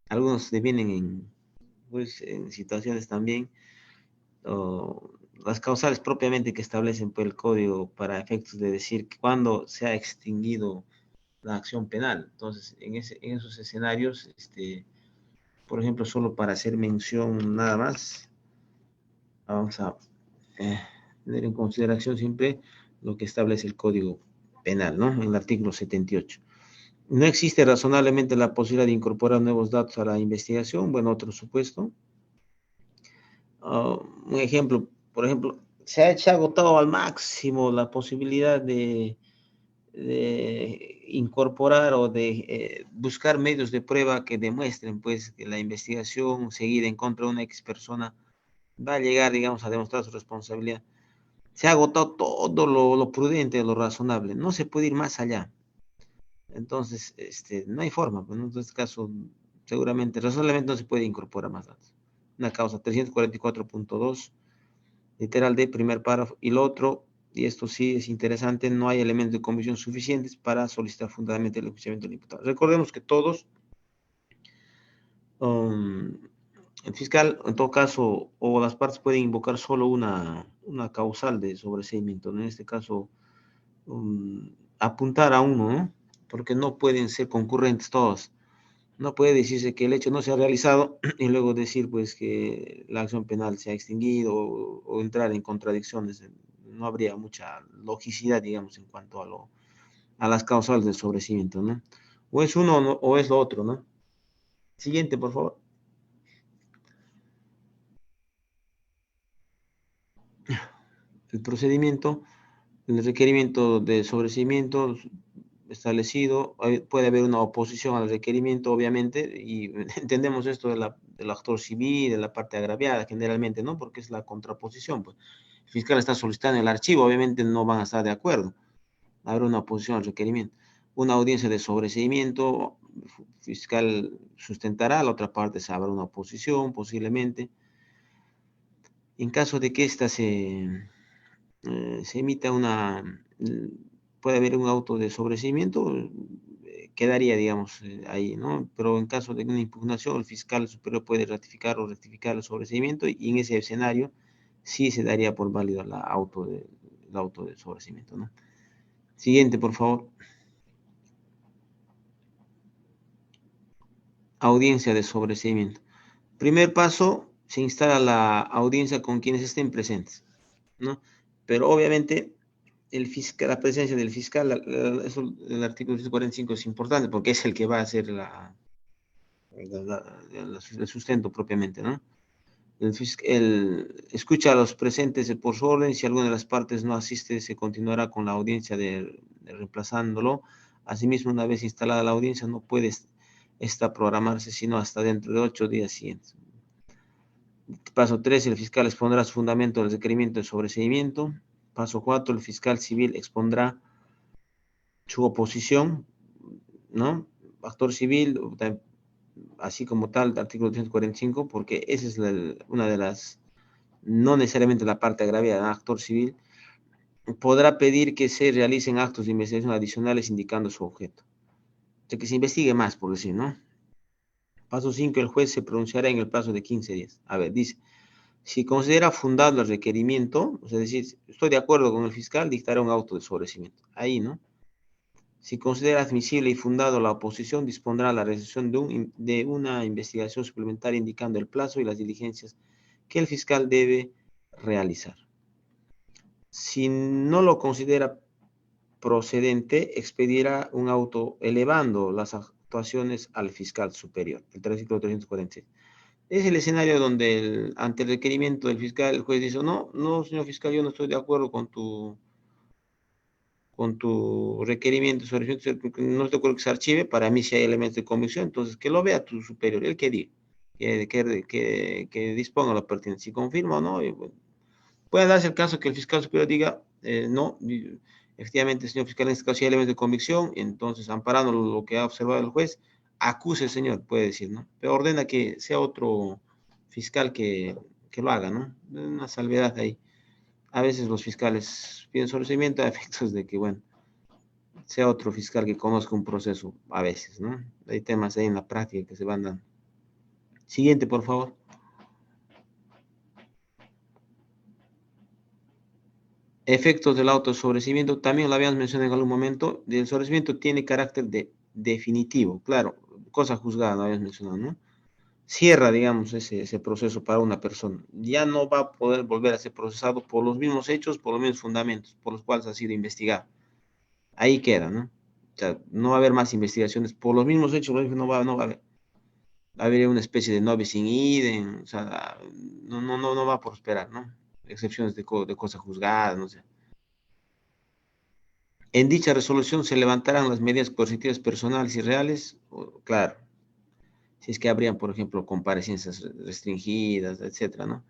algunos devienen en situaciones también, o las causales propiamente que establecen pues, el código para efectos de decir cuándo se ha extinguido la acción penal. Entonces, en esos escenarios, por ejemplo, solo para hacer mención nada más, Vamos a tener en consideración siempre lo que establece el Código Penal, ¿no? En el artículo 78. No existe razonablemente la posibilidad de incorporar nuevos datos a la investigación. Bueno, otro supuesto. Un ejemplo, por ejemplo, se ha agotado al máximo la posibilidad de incorporar o de buscar medios de prueba que demuestren, pues, que la investigación seguida en contra de una ex persona va a llegar, digamos, a demostrar su responsabilidad. Se ha agotado todo lo prudente, lo razonable. No se puede ir más allá. Entonces, no hay forma. Pues, ¿no? En este caso, seguramente, razonablemente no se puede incorporar más datos. Una causa 344.2, literal D, primer párrafo, y lo otro, y esto sí es interesante, no hay elementos de convicción suficientes para solicitar fundamentalmente el enjuiciamiento del imputado. Recordemos que todos, el fiscal, en todo caso, o las partes pueden invocar solo una causal de sobreseimiento, ¿no? En este caso, apuntar a uno, ¿no? Porque no pueden ser concurrentes todos. No puede decirse que el hecho no se ha realizado y luego decir, pues, que la acción penal se ha extinguido o entrar en contradicciones. No habría mucha logicidad, digamos, en cuanto a las causales del sobreseimiento, ¿no? O es uno o es lo otro, ¿no? Siguiente, por favor. El procedimiento, el requerimiento de sobreseimiento establecido, puede haber una oposición al requerimiento, obviamente, y entendemos esto del actor civil, de la parte agraviada, generalmente, ¿no? Porque es la contraposición, pues. El fiscal está solicitando el archivo, obviamente no van a estar de acuerdo. Habrá una oposición al requerimiento. Una audiencia de sobreseimiento, el fiscal sustentará, la otra parte habrá una oposición, posiblemente. En caso de que ésta se emita puede haber un auto de sobreseimiento, quedaría, digamos, ahí, ¿no? Pero en caso de una impugnación, el fiscal superior puede ratificar o rectificar el sobreseimiento y en ese escenario sí se daría por válido el auto de sobreseimiento, ¿no? Siguiente, por favor. Audiencia de sobreseimiento. Primer paso, se instala la audiencia con quienes estén presentes, ¿no? Pero obviamente la presencia del fiscal, eso, el artículo 145 es importante porque es el que va a hacer el sustento propiamente, ¿no? Escucha a los presentes por su orden, si alguna de las partes no asiste, se continuará con la audiencia de reemplazándolo. Asimismo, una vez instalada la audiencia, no puede esta programarse sino hasta dentro de 8 días siguientes. Paso 3, el fiscal expondrá su fundamento del requerimiento de sobreseimiento. Paso 4, el fiscal civil expondrá su oposición, ¿no? Actor civil, así como tal, artículo 245, porque esa es una de las, no necesariamente la parte agraviada, actor civil, podrá pedir que se realicen actos de investigación adicionales indicando su objeto. O sea, que se investigue más, por decir, ¿no? Paso 5, el juez se pronunciará en el plazo de 15 días. A ver, dice, si considera fundado el requerimiento, o sea, decir, estoy de acuerdo con el fiscal, dictará un auto de sobreseimiento. Ahí, ¿no? Si considera admisible y fundado la oposición, dispondrá la realización de una investigación suplementaria indicando el plazo y las diligencias que el fiscal debe realizar. Si no lo considera procedente, expedirá un auto elevando las actuaciones al fiscal superior, el artículo 346. Es el escenario donde ante el requerimiento del fiscal, el juez dice, no, señor fiscal, yo no estoy de acuerdo con tu requerimiento, no estoy de acuerdo que se archive, para mí si hay elementos de convicción, entonces que lo vea tu superior, el que diga, que disponga lo pertinente, si confirma o no, bueno, puede darse el caso que el fiscal superior diga, no, efectivamente, señor fiscal, en este caso sí hay elementos de convicción, entonces, amparando lo que ha observado el juez, acuse, señor, puede decir, ¿no? Pero ordena que sea otro fiscal que lo haga, ¿no? Una salvedad ahí. A veces los fiscales piden sobreseimiento a efectos de que, bueno, sea otro fiscal que conozca un proceso, a veces, ¿no? Hay temas ahí en la práctica que se van dando. Siguiente, por favor. Efectos del autosobrecimiento, también lo habíamos mencionado en algún momento, el sobrecimiento tiene carácter definitivo, claro, cosa juzgada, lo habíamos mencionado, ¿no? cierra, digamos, ese proceso para una persona. Ya no va a poder volver a ser procesado por los mismos hechos, por los mismos fundamentos por los cuales ha sido investigado. Ahí queda, ¿no? O sea, no va a haber más investigaciones por los mismos hechos, no va a haber. Va a haber una especie de no bis in idem, o sea, no va a prosperar, ¿no? Excepciones de cosas juzgadas, no sé. En dicha resolución se levantarán las medidas coercitivas personales y reales, claro, si es que habrían, por ejemplo, comparecencias restringidas, etcétera, ¿no?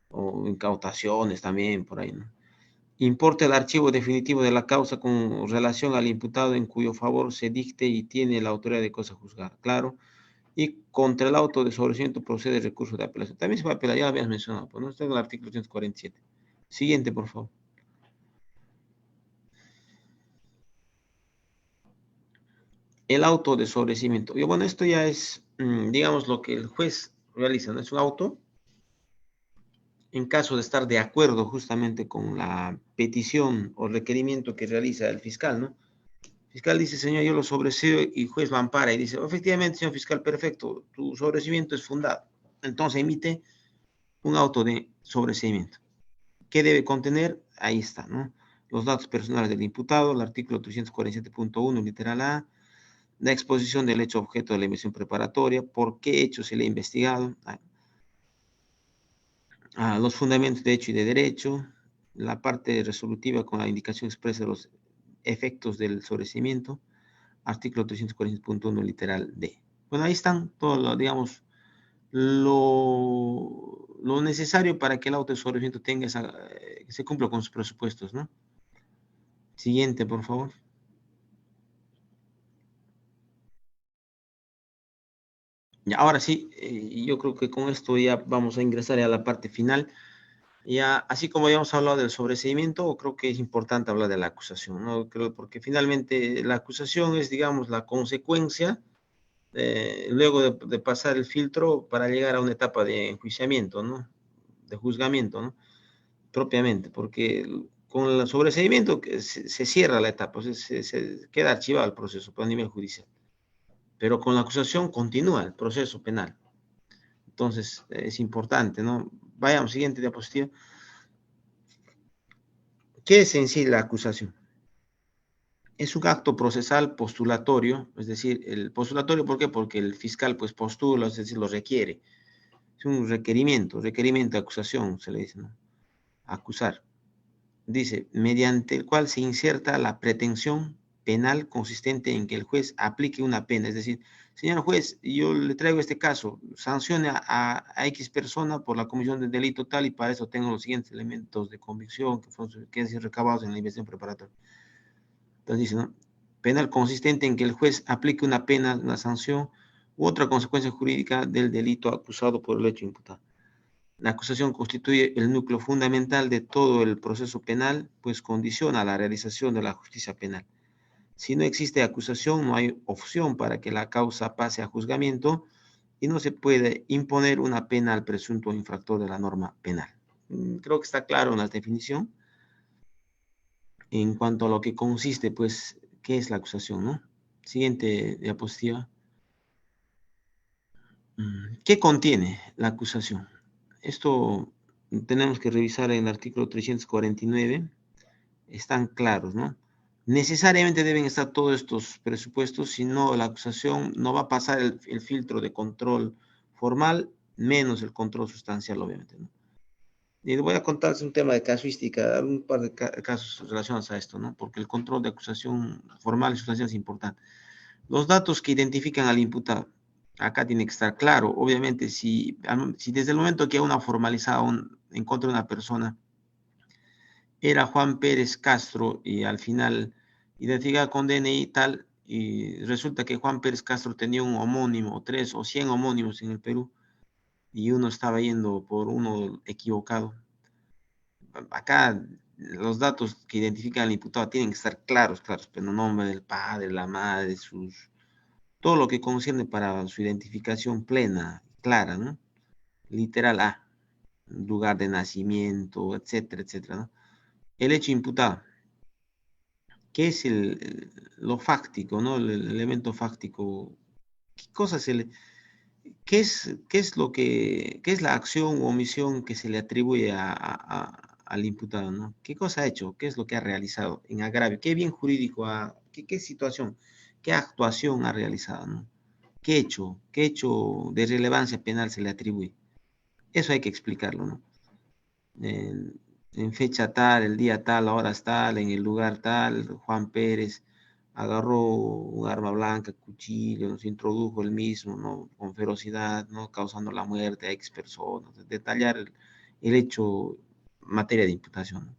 O incautaciones también por ahí, ¿no? Importa el archivo definitivo de la causa con relación al imputado en cuyo favor se dicte y tiene la autoridad de cosa juzgada, claro. Y contra el auto de sobreseimiento procede el recurso de apelación. También se va a apelar, ya lo habías mencionado, pues no está en el artículo 147. Siguiente, por favor. El auto de sobreseimiento. Y bueno, esto ya es, digamos, lo que el juez realiza, ¿no? Es un auto en caso de estar de acuerdo justamente con la petición o requerimiento que realiza el fiscal, ¿no? El fiscal dice, señor, yo lo sobreseo y el juez lo ampara y dice, efectivamente, señor fiscal, perfecto, tu sobreseimiento es fundado. Entonces emite un auto de sobreseimiento. ¿Qué debe contener? Ahí está, ¿no? Los datos personales del imputado, el artículo 347.1, literal A, la exposición del hecho objeto de la investigación preparatoria, por qué hecho se le ha investigado, los fundamentos de hecho y de derecho, la parte resolutiva con la indicación expresa de los efectos del sobreseimiento, artículo 340.1, literal D. Bueno, ahí están todos, digamos, lo necesario para que el auto de sobreseimiento tenga se cumpla con sus presupuestos, ¿no? Siguiente, por favor. Y ahora sí, yo creo que con esto ya vamos a ingresar a la parte final. Ya, así como habíamos hablado del sobreseimiento, creo que es importante hablar de la acusación, ¿no? Creo, porque finalmente la acusación es, digamos, la consecuencia, luego de pasar el filtro para llegar a una etapa de enjuiciamiento, ¿no? De juzgamiento, ¿no? Propiamente, porque con el sobreseimiento se cierra la etapa, o sea, se queda archivado el proceso a nivel judicial, pero con la acusación continúa el proceso penal. Entonces, es importante, ¿no? Vayamos, siguiente diapositiva. ¿Qué es en sí la acusación? Es un acto procesal postulatorio, es decir, el postulatorio, ¿por qué? Porque el fiscal pues postula, es decir, lo requiere. Es un requerimiento de acusación, se le dice, ¿no? Acusar. Dice, mediante el cual se inserta la pretensión penal consistente en que el juez aplique una pena. Es decir, señor juez, yo le traigo este caso, sancione a X persona por la comisión del delito tal y para eso tengo los siguientes elementos de convicción que han sido recabados en la investigación preparatoria. Entonces dice, ¿no? Penal consistente en que el juez aplique una pena, una sanción u otra consecuencia jurídica del delito acusado por el hecho imputado. La acusación constituye el núcleo fundamental de todo el proceso penal, pues condiciona la realización de la justicia penal. Si no existe acusación, no hay opción para que la causa pase a juzgamiento y no se puede imponer una pena al presunto infractor de la norma penal. Creo que está claro en la definición. En cuanto a lo que consiste, pues, ¿qué es la acusación, no? Siguiente diapositiva. ¿Qué contiene la acusación? Esto tenemos que revisar en el artículo 349. Están claros, ¿no? Necesariamente deben estar todos estos presupuestos, si no la acusación no va a pasar el filtro de control formal, menos el control sustancial, obviamente, ¿no? Y les voy a contarles un tema de casuística, un par de casos relacionados a esto, ¿no? Porque el control de acusación formal y sustancial es importante. Los datos que identifican al imputado. Acá tiene que estar claro. Obviamente, si desde el momento que uno ha formalizado en contra de una persona, era Juan Pérez Castro y al final identificada con DNI y tal, y resulta que Juan Pérez Castro tenía un homónimo, 3 o 100 homónimos en el Perú, y uno estaba yendo por uno equivocado. Acá los datos que identifican al imputado tienen que estar claros, pero el nombre del padre, la madre, todo lo que concierne para su identificación plena, clara, ¿no? Literal A, lugar de nacimiento, etcétera, etcétera, ¿no? El hecho imputado, ¿qué es lo fáctico, ¿no? El elemento fáctico. ¿Qué cosa ¿qué es qué es la acción o omisión que se le atribuye al imputado, ¿no? ¿Qué cosa ha hecho? ¿Qué es lo que ha realizado en agravio? ¿Qué bien jurídico qué situación, qué actuación ha realizado, ¿no? ¿Qué hecho de relevancia penal se le atribuye? Eso hay que explicarlo, ¿no? En fecha tal, el día tal, la hora tal, en el lugar tal, Juan Pérez agarró un arma blanca, cuchillo, nos introdujo el mismo, ¿no? Con ferocidad, ¿no? Causando la muerte a X personas. Detallar el hecho, materia de imputación, ¿no?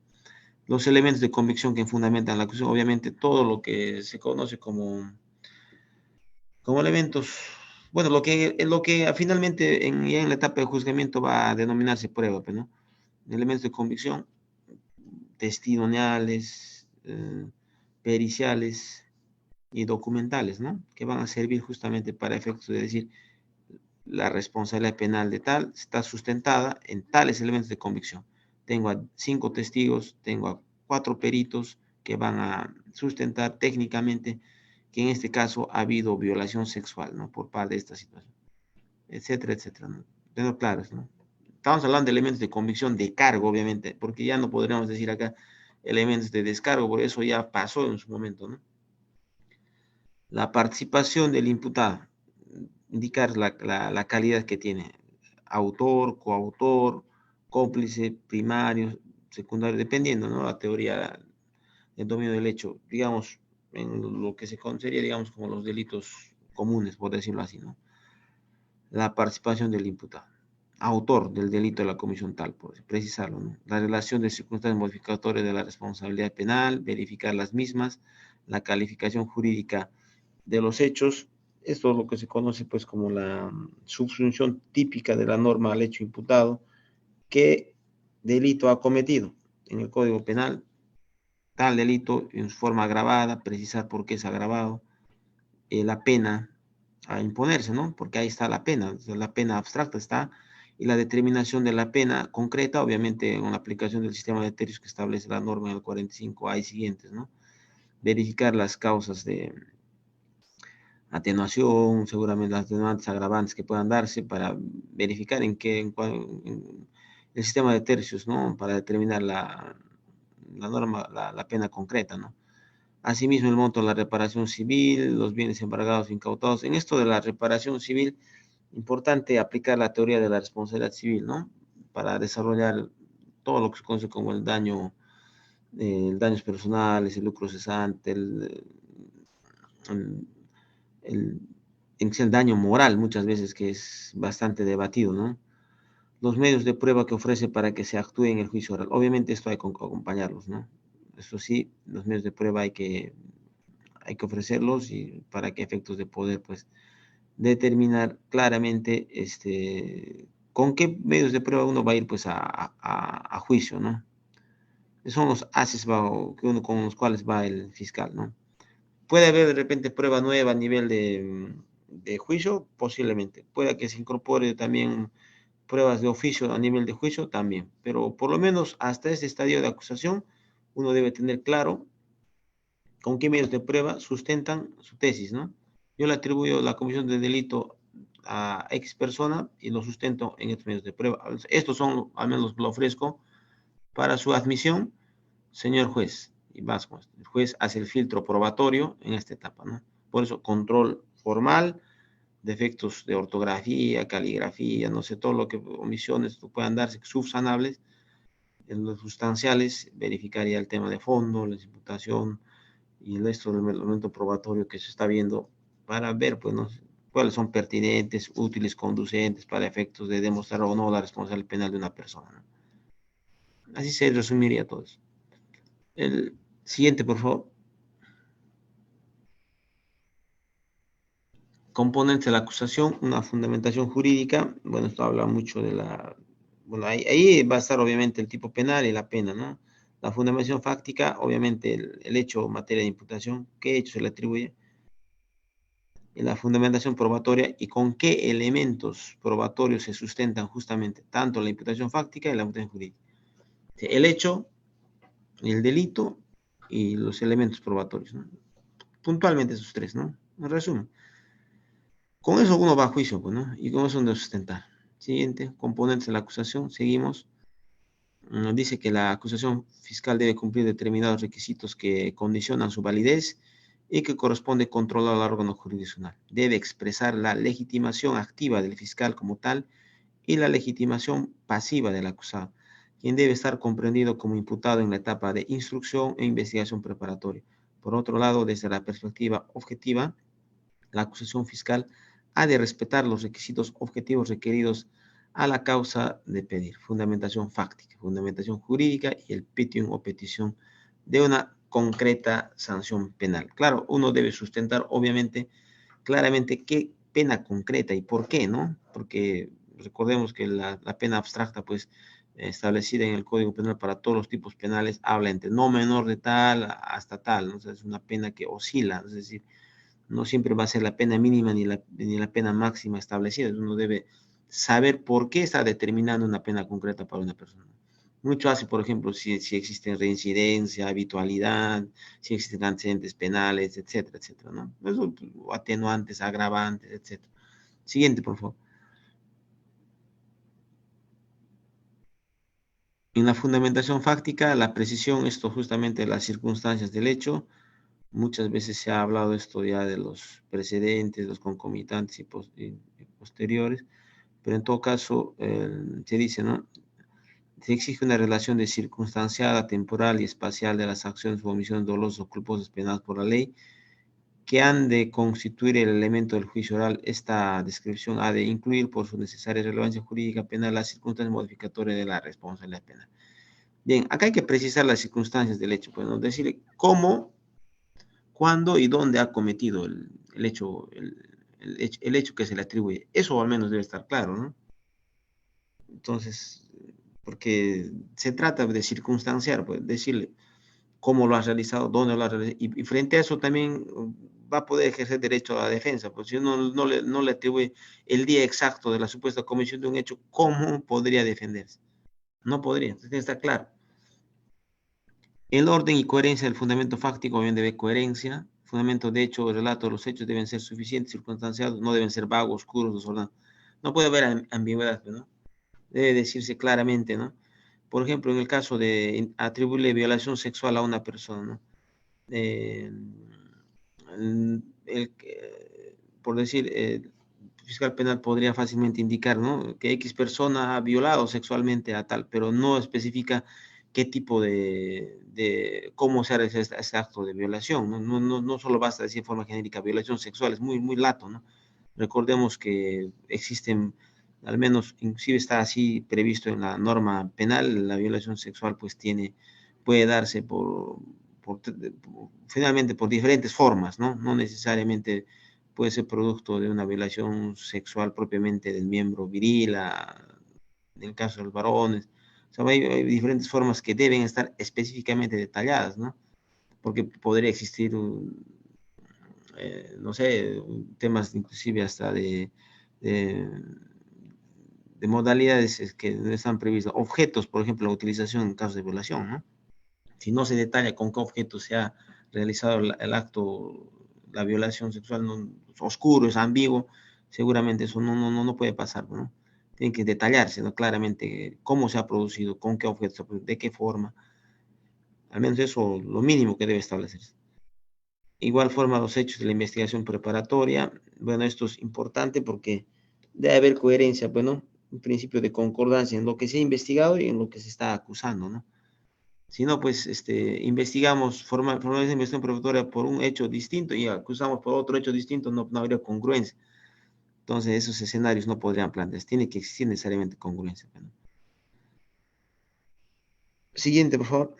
Los elementos de convicción que fundamentan la acusación, obviamente todo lo que se conoce como elementos, bueno, lo que finalmente ya en la etapa de juzgamiento va a denominarse prueba, pues, ¿no? Elementos de convicción, testimoniales, periciales y documentales, ¿no? Que van a servir justamente para efectos de decir la responsabilidad penal de tal está sustentada en tales elementos de convicción. Tengo a 5 testigos, tengo a 4 peritos que van a sustentar técnicamente que en este caso ha habido violación sexual, ¿no? Por parte de esta situación, etcétera, etcétera, ¿no? Pero claro, ¿no? Estamos hablando de elementos de convicción de cargo, obviamente, porque ya no podríamos decir acá elementos de descargo, por eso ya pasó en su momento, ¿no? La participación del imputado, indicar la calidad que tiene, autor, coautor, cómplice, primario, secundario, dependiendo, ¿no? La teoría del dominio del hecho, digamos, en lo que se conocería, digamos, como los delitos comunes, por decirlo así, ¿no? La participación del imputado, autor del delito de la comisión tal, por precisarlo, ¿no? La relación de circunstancias modificatorias de la responsabilidad penal, verificar las mismas, la calificación jurídica de los hechos, esto es lo que se conoce pues como la subsunción típica de la norma al hecho imputado, qué delito ha cometido en el Código Penal, tal delito en su forma agravada, precisar por qué es agravado, la pena a imponerse, ¿no? Porque ahí está la pena, o sea, la pena abstracta está, y la determinación de la pena concreta, obviamente, con la aplicación del sistema de tercios que establece la norma en el 45A y siguientes, ¿no? Verificar las causas de atenuación, seguramente las atenuantes agravantes que puedan darse para verificar en el sistema de tercios, ¿no? Para determinar la norma, la pena concreta, ¿no? Asimismo, el monto de la reparación civil, los bienes embargados o incautados. En esto de la reparación civil, importante aplicar la teoría de la responsabilidad civil, ¿no? Para desarrollar todo lo que se conoce como el daños personales, el lucro cesante, el, el, el daño moral muchas veces que es bastante debatido, ¿no? Los medios de prueba que ofrece para que se actúe en el juicio oral. Obviamente esto hay que acompañarlos, ¿no? Eso sí, los medios de prueba hay que ofrecerlos y para que efectos de poder, pues, determinar claramente con qué medios de prueba uno va a ir, pues, a juicio, ¿no? Son los haces con los cuales va el fiscal, ¿no? Puede haber de repente prueba nueva a nivel de juicio, posiblemente. Puede que se incorpore también pruebas de oficio a nivel de juicio, también. Pero por lo menos hasta ese estadio de acusación, uno debe tener claro con qué medios de prueba sustentan su tesis, ¿no? Yo le atribuyo la comisión de delito a X persona y lo sustento en estos medios de prueba. Estos son, al menos lo ofrezco, para su admisión, señor juez. Y más, pues, el juez hace el filtro probatorio en esta etapa, ¿no? Por eso, control formal, defectos de ortografía, caligrafía, no sé, todo lo que omisiones puedan darse subsanables, en los sustanciales, verificaría el tema de fondo, la imputación y el resto del elemento probatorio que se está viendo para ver, pues, ¿no? Cuáles son pertinentes, útiles, conducentes para efectos de demostrar o no la responsabilidad penal de una persona, ¿no? Así se resumiría todo eso. El siguiente, por favor. Componentes de la acusación, una fundamentación jurídica. Bueno, esto habla mucho de la... Bueno, ahí va a estar obviamente el tipo penal y la pena, ¿no? La fundamentación fáctica, obviamente el hecho materia de imputación, qué hecho se le atribuye, y la fundamentación probatoria y con qué elementos probatorios se sustentan justamente tanto la imputación fáctica y la imputación jurídica. El hecho, el delito y los elementos probatorios, ¿no? Puntualmente esos tres, ¿no? En resumen. Con eso uno va a juicio, pues, ¿no? Y con eso no sustentar. Siguiente, componentes de la acusación, seguimos. Dice que la acusación fiscal debe cumplir determinados requisitos que condicionan su validez y que corresponde controlar al órgano jurisdiccional. Debe expresar la legitimación activa del fiscal como tal y la legitimación pasiva del acusado, quien debe estar comprendido como imputado en la etapa de instrucción e investigación preparatoria. Por otro lado, desde la perspectiva objetiva, la acusación fiscal ha de respetar los requisitos objetivos requeridos a la causa de pedir, fundamentación fáctica, fundamentación jurídica y el petitum o petición de una concreta sanción penal. Claro, uno debe sustentar, obviamente, claramente qué pena concreta y por qué, ¿no? Porque recordemos que la pena abstracta, pues, establecida en el Código Penal para todos los tipos penales, habla entre no menor de tal hasta tal, ¿no? O sea, es una pena que oscila, es decir, no siempre va a ser la pena mínima ni la pena máxima establecida. Uno debe saber por qué está determinando una pena concreta para una persona. Mucho hace, por ejemplo, si existe reincidencia, habitualidad, si existen antecedentes penales, etcétera, etcétera, ¿no? Eso, atenuantes, agravantes, etcétera. Siguiente, por favor. En la fundamentación fáctica, la precisión, esto justamente de las circunstancias del hecho. Muchas veces se ha hablado esto ya de los precedentes, los concomitantes y posteriores, pero en todo caso se dice, ¿no? Se exige una relación de circunstanciada, temporal y espacial de las acciones o omisiones dolosas o culposas penadas por la ley, que han de constituir el elemento del juicio oral. Esta descripción ha de incluir, por su necesaria relevancia jurídica penal, las circunstancias modificatorias de la responsabilidad penal. Bien, acá hay que precisar las circunstancias del hecho, pues, ¿no? Decir cómo, cuándo y dónde ha cometido el hecho, el hecho que se le atribuye. Eso al menos debe estar claro, ¿no? Entonces, porque se trata de circunstanciar, pues decirle cómo lo has realizado, dónde lo has realizado, y frente a eso también va a poder ejercer derecho a la defensa, pues si uno no le atribuye el día exacto de la supuesta comisión de un hecho, ¿cómo podría defenderse? No podría, entonces tiene que estar claro. El orden y coherencia del fundamento fáctico deben de haber coherencia. Fundamento de hecho o relato de los hechos deben ser suficientes, circunstanciados, no deben ser vagos, oscuros, desordenados. No puede haber ambigüedad, ¿no? Debe decirse claramente, ¿no? Por ejemplo, en el caso de atribuirle violación sexual a una persona, ¿no? Por decir, el fiscal penal podría fácilmente indicar, ¿no? Que X persona ha violado sexualmente a tal, pero no especifica qué tipo cómo se hace ese acto de violación, ¿no? No solo basta decir de forma genérica violación sexual, es muy, muy lato, ¿no? Recordemos que existen, al menos inclusive está así previsto en la norma penal, la violación sexual pues puede darse finalmente por diferentes formas, ¿no? No necesariamente puede ser producto de una violación sexual propiamente del miembro viril, en el caso de los varones. O sea, hay diferentes formas que deben estar específicamente detalladas, ¿no? Porque podría existir, no sé, temas inclusive hasta de, de modalidades que no están previstas. Objetos, por ejemplo, la utilización en casos de violación, ¿no? Si no se detalla con qué objeto se ha realizado el acto, la violación sexual, no, es oscuro, es ambiguo, seguramente eso no puede pasar, ¿no? Tiene que detallarse, ¿no? Claramente cómo se ha producido, con qué objeto, de qué forma. Al menos eso lo mínimo que debe establecerse. Igual forma los hechos de la investigación preparatoria. Bueno, esto es importante porque debe haber coherencia, bueno, un principio de concordancia en lo que se ha investigado y en lo que se está acusando, ¿no? Si no, pues investigamos formalmente investigación preparatoria por un hecho distinto y acusamos por otro hecho distinto, no habría congruencia. Entonces, esos escenarios no podrían plantearse. Tiene que existir necesariamente congruencia, ¿no? Siguiente, por favor.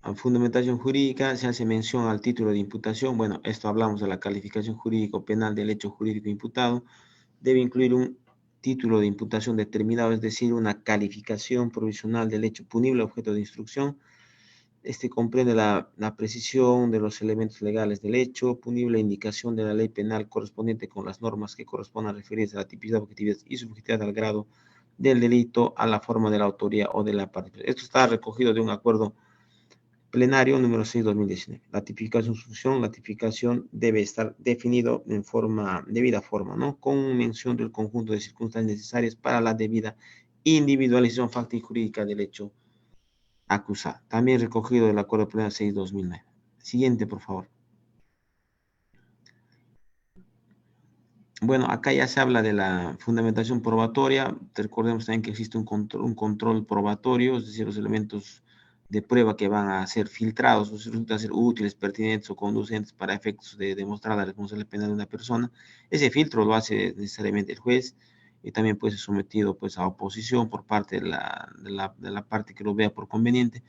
A fundamentación jurídica, se hace mención al título de imputación. Bueno, esto hablamos de la calificación jurídico-penal del hecho jurídico imputado. Debe incluir un título de imputación determinado, es decir, una calificación provisional del hecho punible objeto de instrucción. Este comprende la precisión de los elementos legales del hecho punible, indicación de la ley penal correspondiente con las normas que correspondan a referirse a la tipicidad, objetividad y subjetividad al grado del delito, a la forma de la autoría o de la participación. Esto está recogido de un acuerdo plenario número 6/2019. La tipificación de función, la tipificación debe estar definido en forma, debida forma, ¿no? Con mención del conjunto de circunstancias necesarias para la debida individualización fáctica y jurídica del hecho acusado. También recogido del acuerdo plenario 6/2009. Siguiente, por favor. Bueno, acá ya se habla de la fundamentación probatoria. Recordemos también que existe un control probatorio, es decir, los elementos de prueba que van a ser filtrados, o resultan ser útiles, pertinentes o conducentes para efectos de demostrar la responsabilidad penal de una persona. Ese filtro lo hace necesariamente el juez y también puede ser sometido pues, a oposición por parte de la parte que lo vea por conveniente.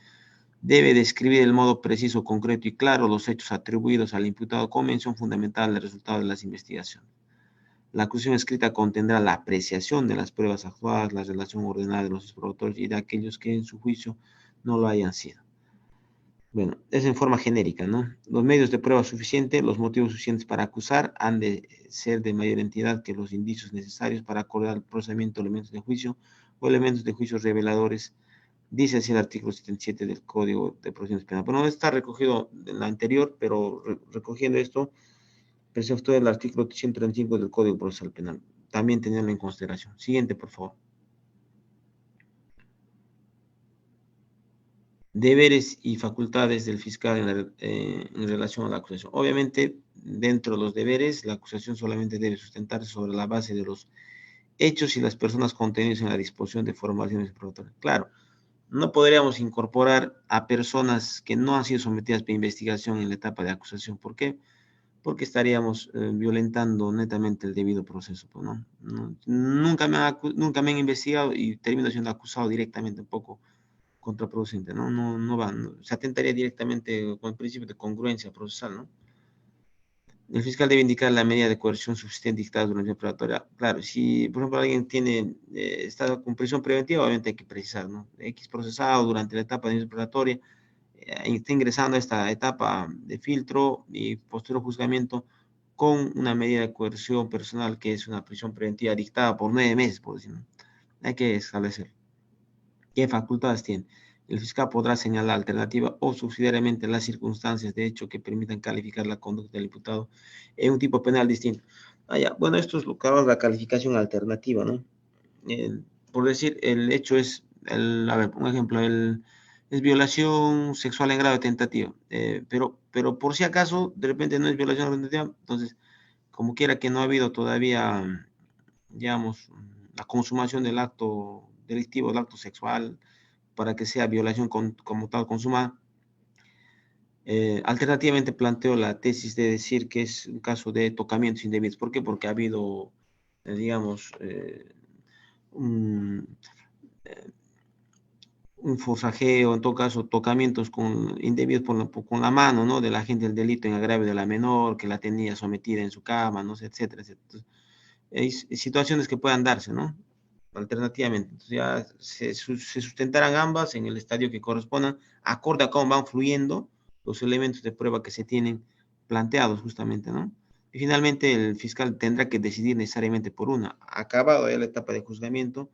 Debe describir el modo preciso, concreto y claro los hechos atribuidos al imputado con mención fundamental del resultado de las investigaciones. La acusación escrita contendrá la apreciación de las pruebas actuadas, la relación ordenada de los promotores y de aquellos que en su juicio no lo hayan sido. Bueno, es en forma genérica, ¿no? Los medios de prueba suficientes, los motivos suficientes para acusar han de ser de mayor entidad que los indicios necesarios para acordar el procesamiento de elementos de juicio o elementos de juicio reveladores, dice así el artículo 77 del Código de Procedimientos Penales. Bueno, está recogido en la anterior, pero recogiendo esto, precepto del artículo 135 del Código Procesal Penal. También tenerlo en consideración. Siguiente, por favor. Deberes y facultades del fiscal en relación a la acusación. Obviamente, dentro de los deberes, la acusación solamente debe sustentarse sobre la base de los hechos y las personas contenidos en la disposición de formalizaciones probatorias. Claro, no podríamos incorporar a personas que no han sido sometidas a investigación en la etapa de acusación. ¿Por qué? Porque estaríamos violentando netamente el debido proceso, pues, ¿no? Nunca me han investigado y termino siendo acusado directamente, un poco contraproducente, ¿no? No va, se atentaría directamente con el principio de congruencia procesal, ¿no? El fiscal debe indicar la medida de coerción suficiente dictada durante la probatoria. Claro, si, por ejemplo, alguien tiene, está con prisión preventiva, obviamente hay que precisar, ¿no? X procesado durante la etapa de preparatoria, está ingresando a esta etapa de filtro y posterior juzgamiento con una medida de coerción personal que es una prisión preventiva dictada por 9 meses, por decirlo. Hay que establecer qué facultades tiene. El fiscal podrá señalar alternativa o subsidiariamente las circunstancias de hecho que permitan calificar la conducta del imputado en un tipo penal distinto. Bueno, esto es lo que hago la calificación alternativa, ¿no? Por decir, el hecho es, a ver, un ejemplo, es violación sexual en grado de tentativa, pero por si acaso, de repente no es violación en grado de tentativa, entonces, como quiera que no ha habido todavía, digamos, la consumación del acto delictivo, del acto sexual, para que sea violación como tal consumada. Alternativamente planteo la tesis de decir que es un caso de tocamientos indebidos. ¿Por qué? Porque ha habido, digamos, un forcejeo, en todo caso, tocamientos indebidos con la mano, ¿no? De la agente del delito en agravio de la menor, que la tenía sometida en su cama, no sé, etcétera, etcétera. Entonces, hay situaciones que puedan darse, ¿no? Alternativamente. Entonces ya se sustentarán ambas en el estadio que correspondan, acorde a cómo van fluyendo los elementos de prueba que se tienen planteados justamente, ¿no? Y finalmente el fiscal tendrá que decidir necesariamente por una. Acabado ya la etapa de juzgamiento,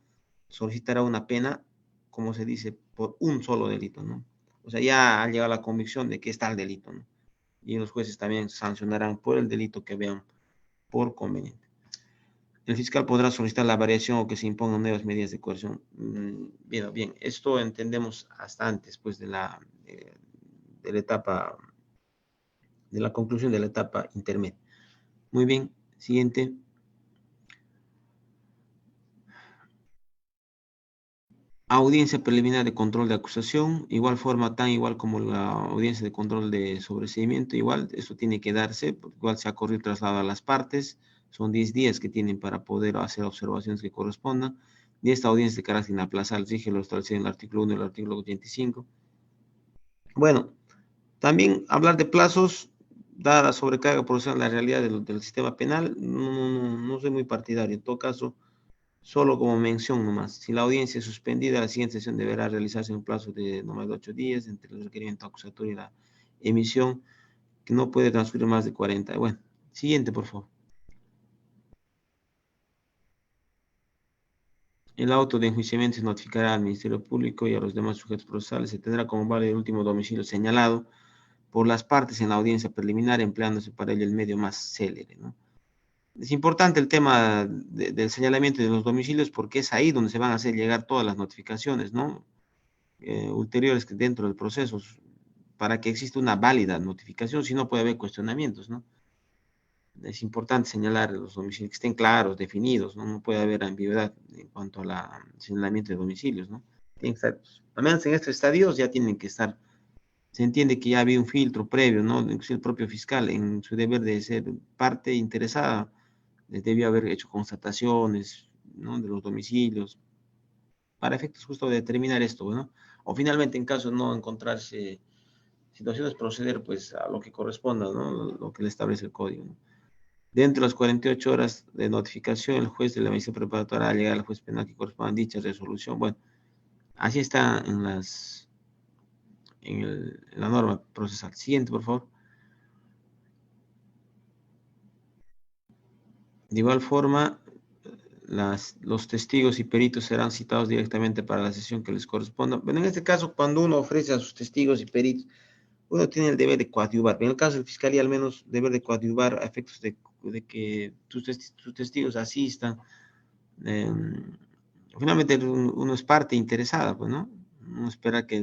solicitará una pena, como se dice, por un solo delito, ¿no? O sea, ya ha llegado a la convicción de que está el delito, ¿no? Y los jueces también sancionarán por el delito que vean por conveniente. El fiscal podrá solicitar la variación o que se impongan nuevas medidas de coerción. Bien, esto entendemos hasta antes, pues, de la etapa, de la conclusión de la etapa intermedia. Muy bien, siguiente. Audiencia preliminar de control de acusación, igual forma, tan igual como la audiencia de control de sobreseimiento, igual, esto tiene que darse, igual se ha corrido traslado a las partes, son 10 días que tienen para poder hacer observaciones que correspondan, y esta audiencia de carácter inaplazable rige lo establecido en el artículo 1 y el artículo 85. Bueno, también hablar de plazos, dada la sobrecarga procesal, la realidad del sistema penal, no soy muy partidario, en todo caso, solo como mención nomás. Si la audiencia es suspendida, la siguiente sesión deberá realizarse en un plazo de no más de 8 días entre el requerimiento acusatorio y la emisión, que no puede transcurrir más de 40. Bueno, siguiente, por favor. El auto de enjuiciamiento se notificará al Ministerio Público y a los demás sujetos procesales. Se tendrá como válido el último domicilio señalado por las partes en la audiencia preliminar, empleándose para ello el medio más célere, ¿no? Es importante el tema del señalamiento de los domicilios porque es ahí donde se van a hacer llegar todas las notificaciones, ¿no? Ulteriores que dentro del proceso, para que exista una válida notificación, si no puede haber cuestionamientos, ¿no? Es importante señalar los domicilios que estén claros, definidos, ¿no? No puede haber ambigüedad en cuanto al señalamiento de domicilios, ¿no? Tienen que estar, al menos en estos estadios ya tienen que estar. Se entiende que ya había un filtro previo, ¿no? Incluso el propio fiscal, en su deber de ser parte interesada, debió haber hecho constataciones, ¿no? De los domicilios, para efectos justo de determinar esto, ¿no? O finalmente, en caso de no encontrarse situaciones, proceder pues a lo que corresponda, ¿no? Lo que le establece el código, ¿no? Dentro de las 48 horas de notificación, el juez de la medida preparatoria hará llegar al juez penal que corresponda a dicha resolución. Bueno, así está en la norma procesal. Siguiente, por favor. De igual forma, los testigos y peritos serán citados directamente para la sesión que les corresponda. Bueno, en este caso, cuando uno ofrece a sus testigos y peritos, uno tiene el deber de coadyuvar. En el caso de la Fiscalía, al menos, deber de coadyuvar a efectos de que sus testigos asistan. Finalmente, uno es parte interesada, pues, ¿no? No espera que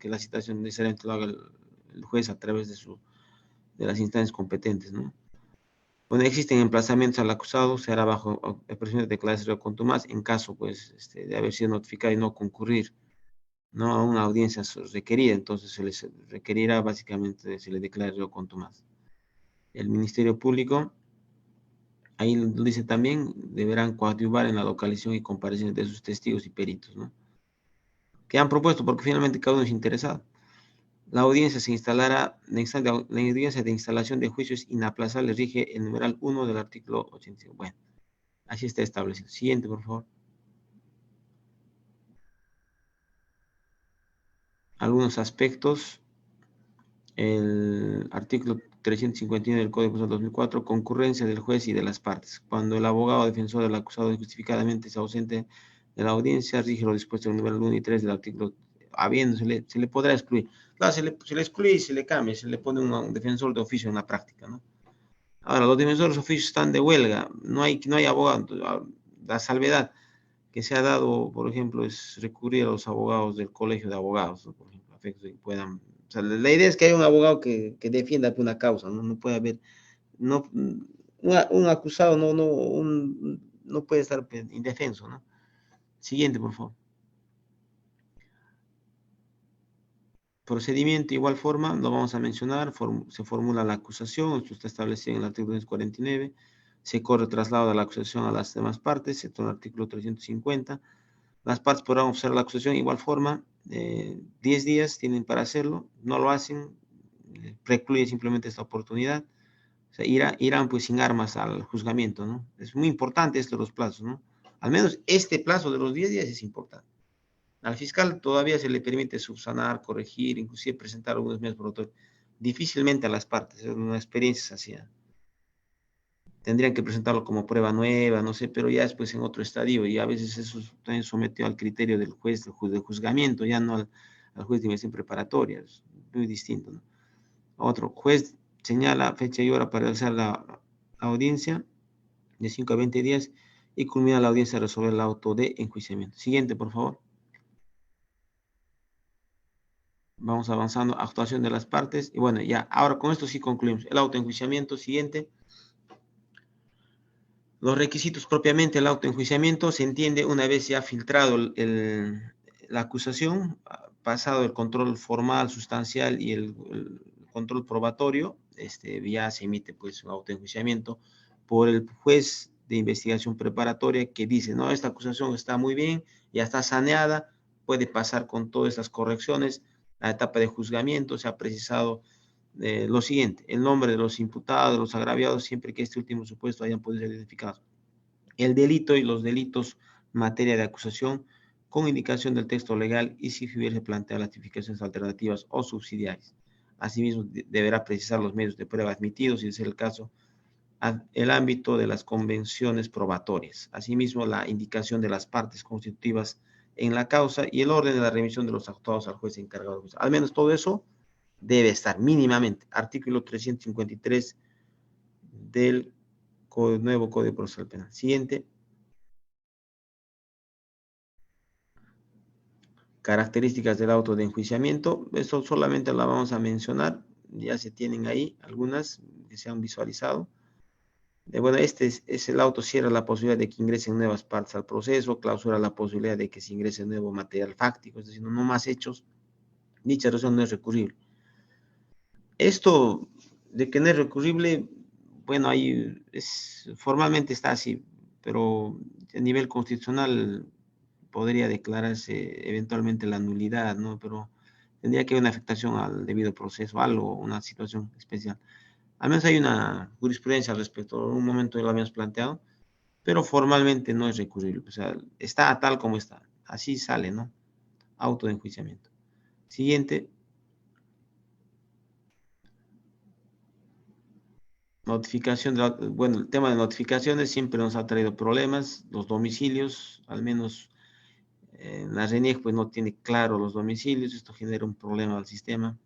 la citación necesariamente lo haga el juez a través de las instancias competentes, ¿no? Cuando existen emplazamientos al acusado, se hará bajo expresión de declaración contumaz en caso, pues, de haber sido notificado y no concurrir, ¿no? A una audiencia requerida. Entonces, se les requerirá, básicamente, se le declara contumaz. El Ministerio Público, ahí lo dice también, deberán coadyuvar en la localización y comparación de sus testigos y peritos, ¿no? Que han propuesto, porque finalmente cada uno es interesado. La audiencia se instalará, la audiencia de instalación de juicio es inaplazable, rige el numeral 1 del artículo 85. Bueno, así está establecido. Siguiente, por favor. Algunos aspectos. El artículo 351 del Código Procesal 2004, concurrencia del juez y de las partes. Cuando el abogado defensor del acusado injustificadamente es ausente de la audiencia, rige lo dispuesto en el nivel 1 y 3 del artículo, se le podrá excluir. Claro, se le excluye y se le cambia, se le pone un defensor de oficio en la práctica, ¿no? Ahora, los defensores de oficio están de huelga, no hay abogado. La salvedad que se ha dado, por ejemplo, es recurrir a los abogados del colegio de abogados, ¿no? Por ejemplo, a efectos de que puedan. O sea, la idea es que haya un abogado que defienda una causa, ¿no? No puede haber, no, un acusado no puede estar indefenso, ¿no? Siguiente, por favor. Procedimiento, igual forma, lo vamos a mencionar, se formula la acusación, esto está establecido en el artículo 249, se corre traslado de la acusación a las demás partes, esto en el artículo 350, las partes podrán observar la acusación, igual forma, 10 días tienen para hacerlo, no lo hacen, precluye simplemente esta oportunidad, o sea, irán pues sin armas al juzgamiento, ¿no? Es muy importante esto de los plazos, ¿no? Al menos este plazo de los 10 días es importante. Al fiscal todavía se le permite subsanar, corregir, inclusive presentar algunos medios probatorios. Difícilmente a las partes, es una experiencia así. Tendrían que presentarlo como prueba nueva, no sé, pero ya después en otro estadio, y a veces eso también sometido al criterio del juez, del juzgamiento, ya no al juez de investigación preparatoria, es muy distinto, ¿no? Otro, juez señala fecha y hora para realizar la audiencia de 5 a 20 días y culmina la audiencia a resolver el auto de enjuiciamiento. Siguiente, por favor. Vamos avanzando, actuación de las partes. Y bueno, ya, ahora con esto sí concluimos. El autoenjuiciamiento, siguiente. Los requisitos propiamente del autoenjuiciamiento se entiende una vez ya filtrado la acusación, pasado el control formal, sustancial y el control probatorio, ya se emite pues un autoenjuiciamiento por el juez de investigación preparatoria que dice, no, esta acusación está muy bien, ya está saneada, puede pasar con todas estas correcciones. La etapa de juzgamiento se ha precisado lo siguiente, el nombre de los imputados, de los agraviados, siempre que este último supuesto hayan podido ser identificados. El delito y los delitos en materia de acusación con indicación del texto legal y si hubiese planteado las tipificaciones alternativas o subsidiarias. Asimismo, deberá precisar los medios de prueba admitidos y, de ser el caso, el ámbito de las convenciones probatorias. Asimismo, la indicación de las partes constitutivas en la causa y el orden de la remisión de los actuados al juez encargado. Al menos todo eso debe estar mínimamente. Artículo 353 del nuevo Código Procesal Penal. Siguiente. Características del auto de enjuiciamiento. Esto solamente la vamos a mencionar. Ya se tienen ahí algunas que se han visualizado. Bueno, este es el auto cierra la posibilidad de que ingresen nuevas partes al proceso, clausura la posibilidad de que se ingrese nuevo material fáctico, es decir, no más hechos. Dicha resolución no es recurrible. Esto de que no es recurrible, bueno, ahí formalmente está así, pero a nivel constitucional podría declararse eventualmente la nulidad, ¿no? Pero tendría que haber una afectación al debido proceso, algo, una situación especial. Al menos hay una jurisprudencia al respecto, en un momento ya lo habíamos planteado, pero formalmente no es recurrible, o sea, está tal como está, así sale, ¿no? Auto de enjuiciamiento. Siguiente. Notificación, bueno, el tema de notificaciones siempre nos ha traído problemas, los domicilios, al menos en la RENIEC pues no tiene claro los domicilios, esto genera un problema al sistema.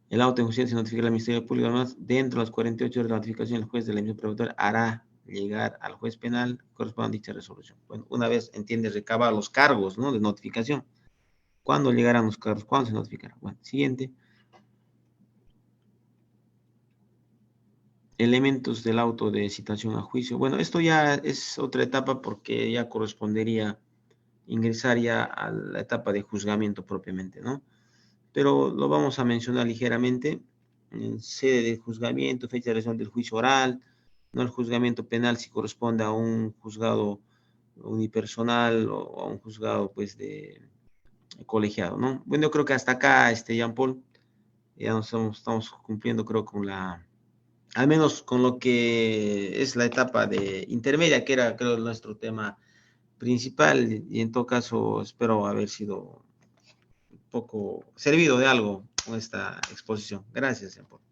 El auto de enjuiciamiento se notifica al Ministerio Público, además, dentro de las 48 horas de notificación, el juez de la emisión probatoria hará llegar al juez penal corresponde a dicha resolución. Bueno, una vez, entiende, recaba los cargos, ¿no? De notificación. ¿Cuándo llegarán los cargos? ¿Cuándo se notificará? Bueno, siguiente. Elementos del auto de citación a juicio. Bueno, esto ya es otra etapa porque ya correspondería ingresar ya a la etapa de juzgamiento propiamente, ¿no? Pero lo vamos a mencionar ligeramente. En sede de juzgamiento, fecha de realización del juicio oral, no el juzgamiento penal si corresponde a un juzgado unipersonal o a un juzgado pues de colegiado, ¿no? Bueno, yo creo que hasta acá, Jean Paul, ya nos estamos cumpliendo creo con al menos con lo que es la etapa de intermedia, que era creo nuestro tema principal, y en todo caso espero haber sido un poco servido de algo con esta exposición. Gracias, Jean Paul.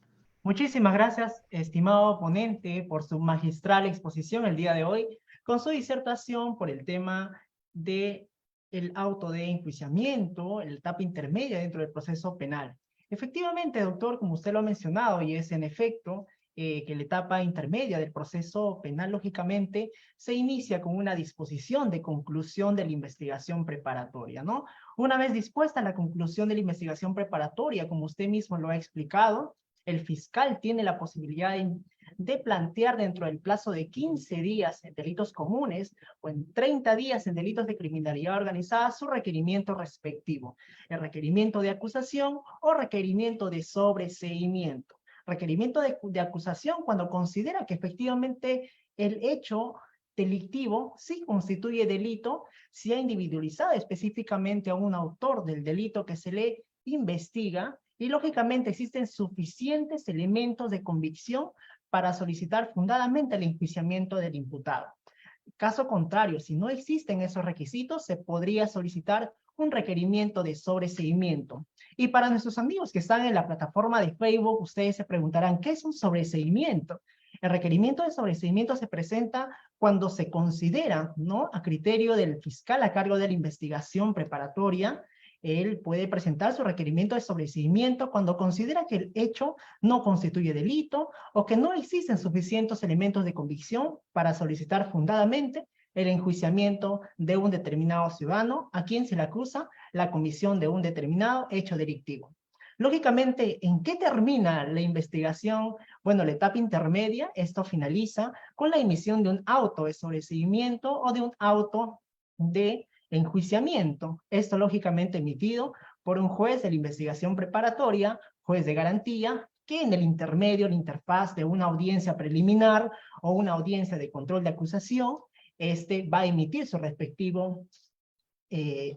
Muchísimas gracias, estimado ponente, por su magistral exposición el día de hoy, con su disertación por el tema de el auto de enjuiciamiento, la etapa intermedia dentro del proceso penal. Efectivamente, doctor, como usted lo ha mencionado, y es en efecto que la etapa intermedia del proceso penal, lógicamente, se inicia con una disposición de conclusión de la investigación preparatoria, ¿no? Una vez dispuesta la conclusión de la investigación preparatoria, como usted mismo lo ha explicado, el fiscal tiene la posibilidad de plantear dentro del plazo de 15 días en delitos comunes o en 30 días en delitos de criminalidad organizada su requerimiento respectivo, el requerimiento de acusación o requerimiento de sobreseimiento. Requerimiento de acusación cuando considera que efectivamente el hecho delictivo sí constituye delito, si ha individualizado específicamente a un autor del delito que se le investiga, y lógicamente existen suficientes elementos de convicción para solicitar fundadamente el enjuiciamiento del imputado. Caso contrario, si no existen esos requisitos, se podría solicitar un requerimiento de sobreseimiento. Y para nuestros amigos que están en la plataforma de Facebook, ustedes se preguntarán, ¿qué es un sobreseimiento? El requerimiento de sobreseimiento se presenta cuando se considera, ¿no?, a criterio del fiscal a cargo de la investigación preparatoria. Él puede presentar su requerimiento de sobreseimiento cuando considera que el hecho no constituye delito o que no existen suficientes elementos de convicción para solicitar fundadamente el enjuiciamiento de un determinado ciudadano a quien se le acusa la comisión de un determinado hecho delictivo. Lógicamente, ¿en qué termina la investigación? Bueno, la etapa intermedia, esto finaliza con la emisión de un auto de sobreseimiento o de un auto de enjuiciamiento. Esto lógicamente emitido por un juez de la investigación preparatoria, juez de garantía, que en el intermedio, la interfaz de una audiencia preliminar o una audiencia de control de acusación, va a emitir su respectivo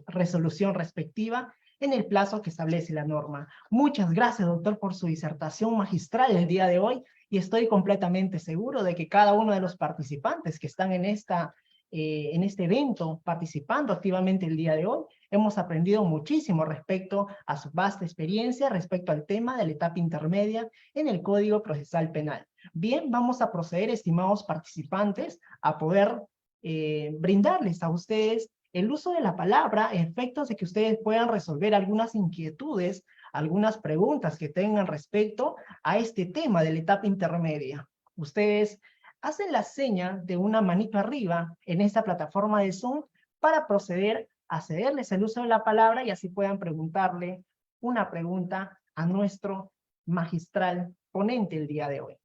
resolución respectiva en el plazo que establece la norma. Muchas gracias, doctor, por su disertación magistral el día de hoy, y estoy completamente seguro de que cada uno de los participantes que están en este evento, participando activamente el día de hoy, hemos aprendido muchísimo respecto a su vasta experiencia, respecto al tema de la etapa intermedia en el Código Procesal Penal. Bien, vamos a proceder, estimados participantes, a poder brindarles a ustedes el uso de la palabra, efectos de que ustedes puedan resolver algunas inquietudes, algunas preguntas que tengan respecto a este tema de la etapa intermedia. Ustedes hacen la seña de una manito arriba en esta plataforma de Zoom para proceder a cederles el uso de la palabra y así puedan preguntarle una pregunta a nuestro magistral ponente el día de hoy.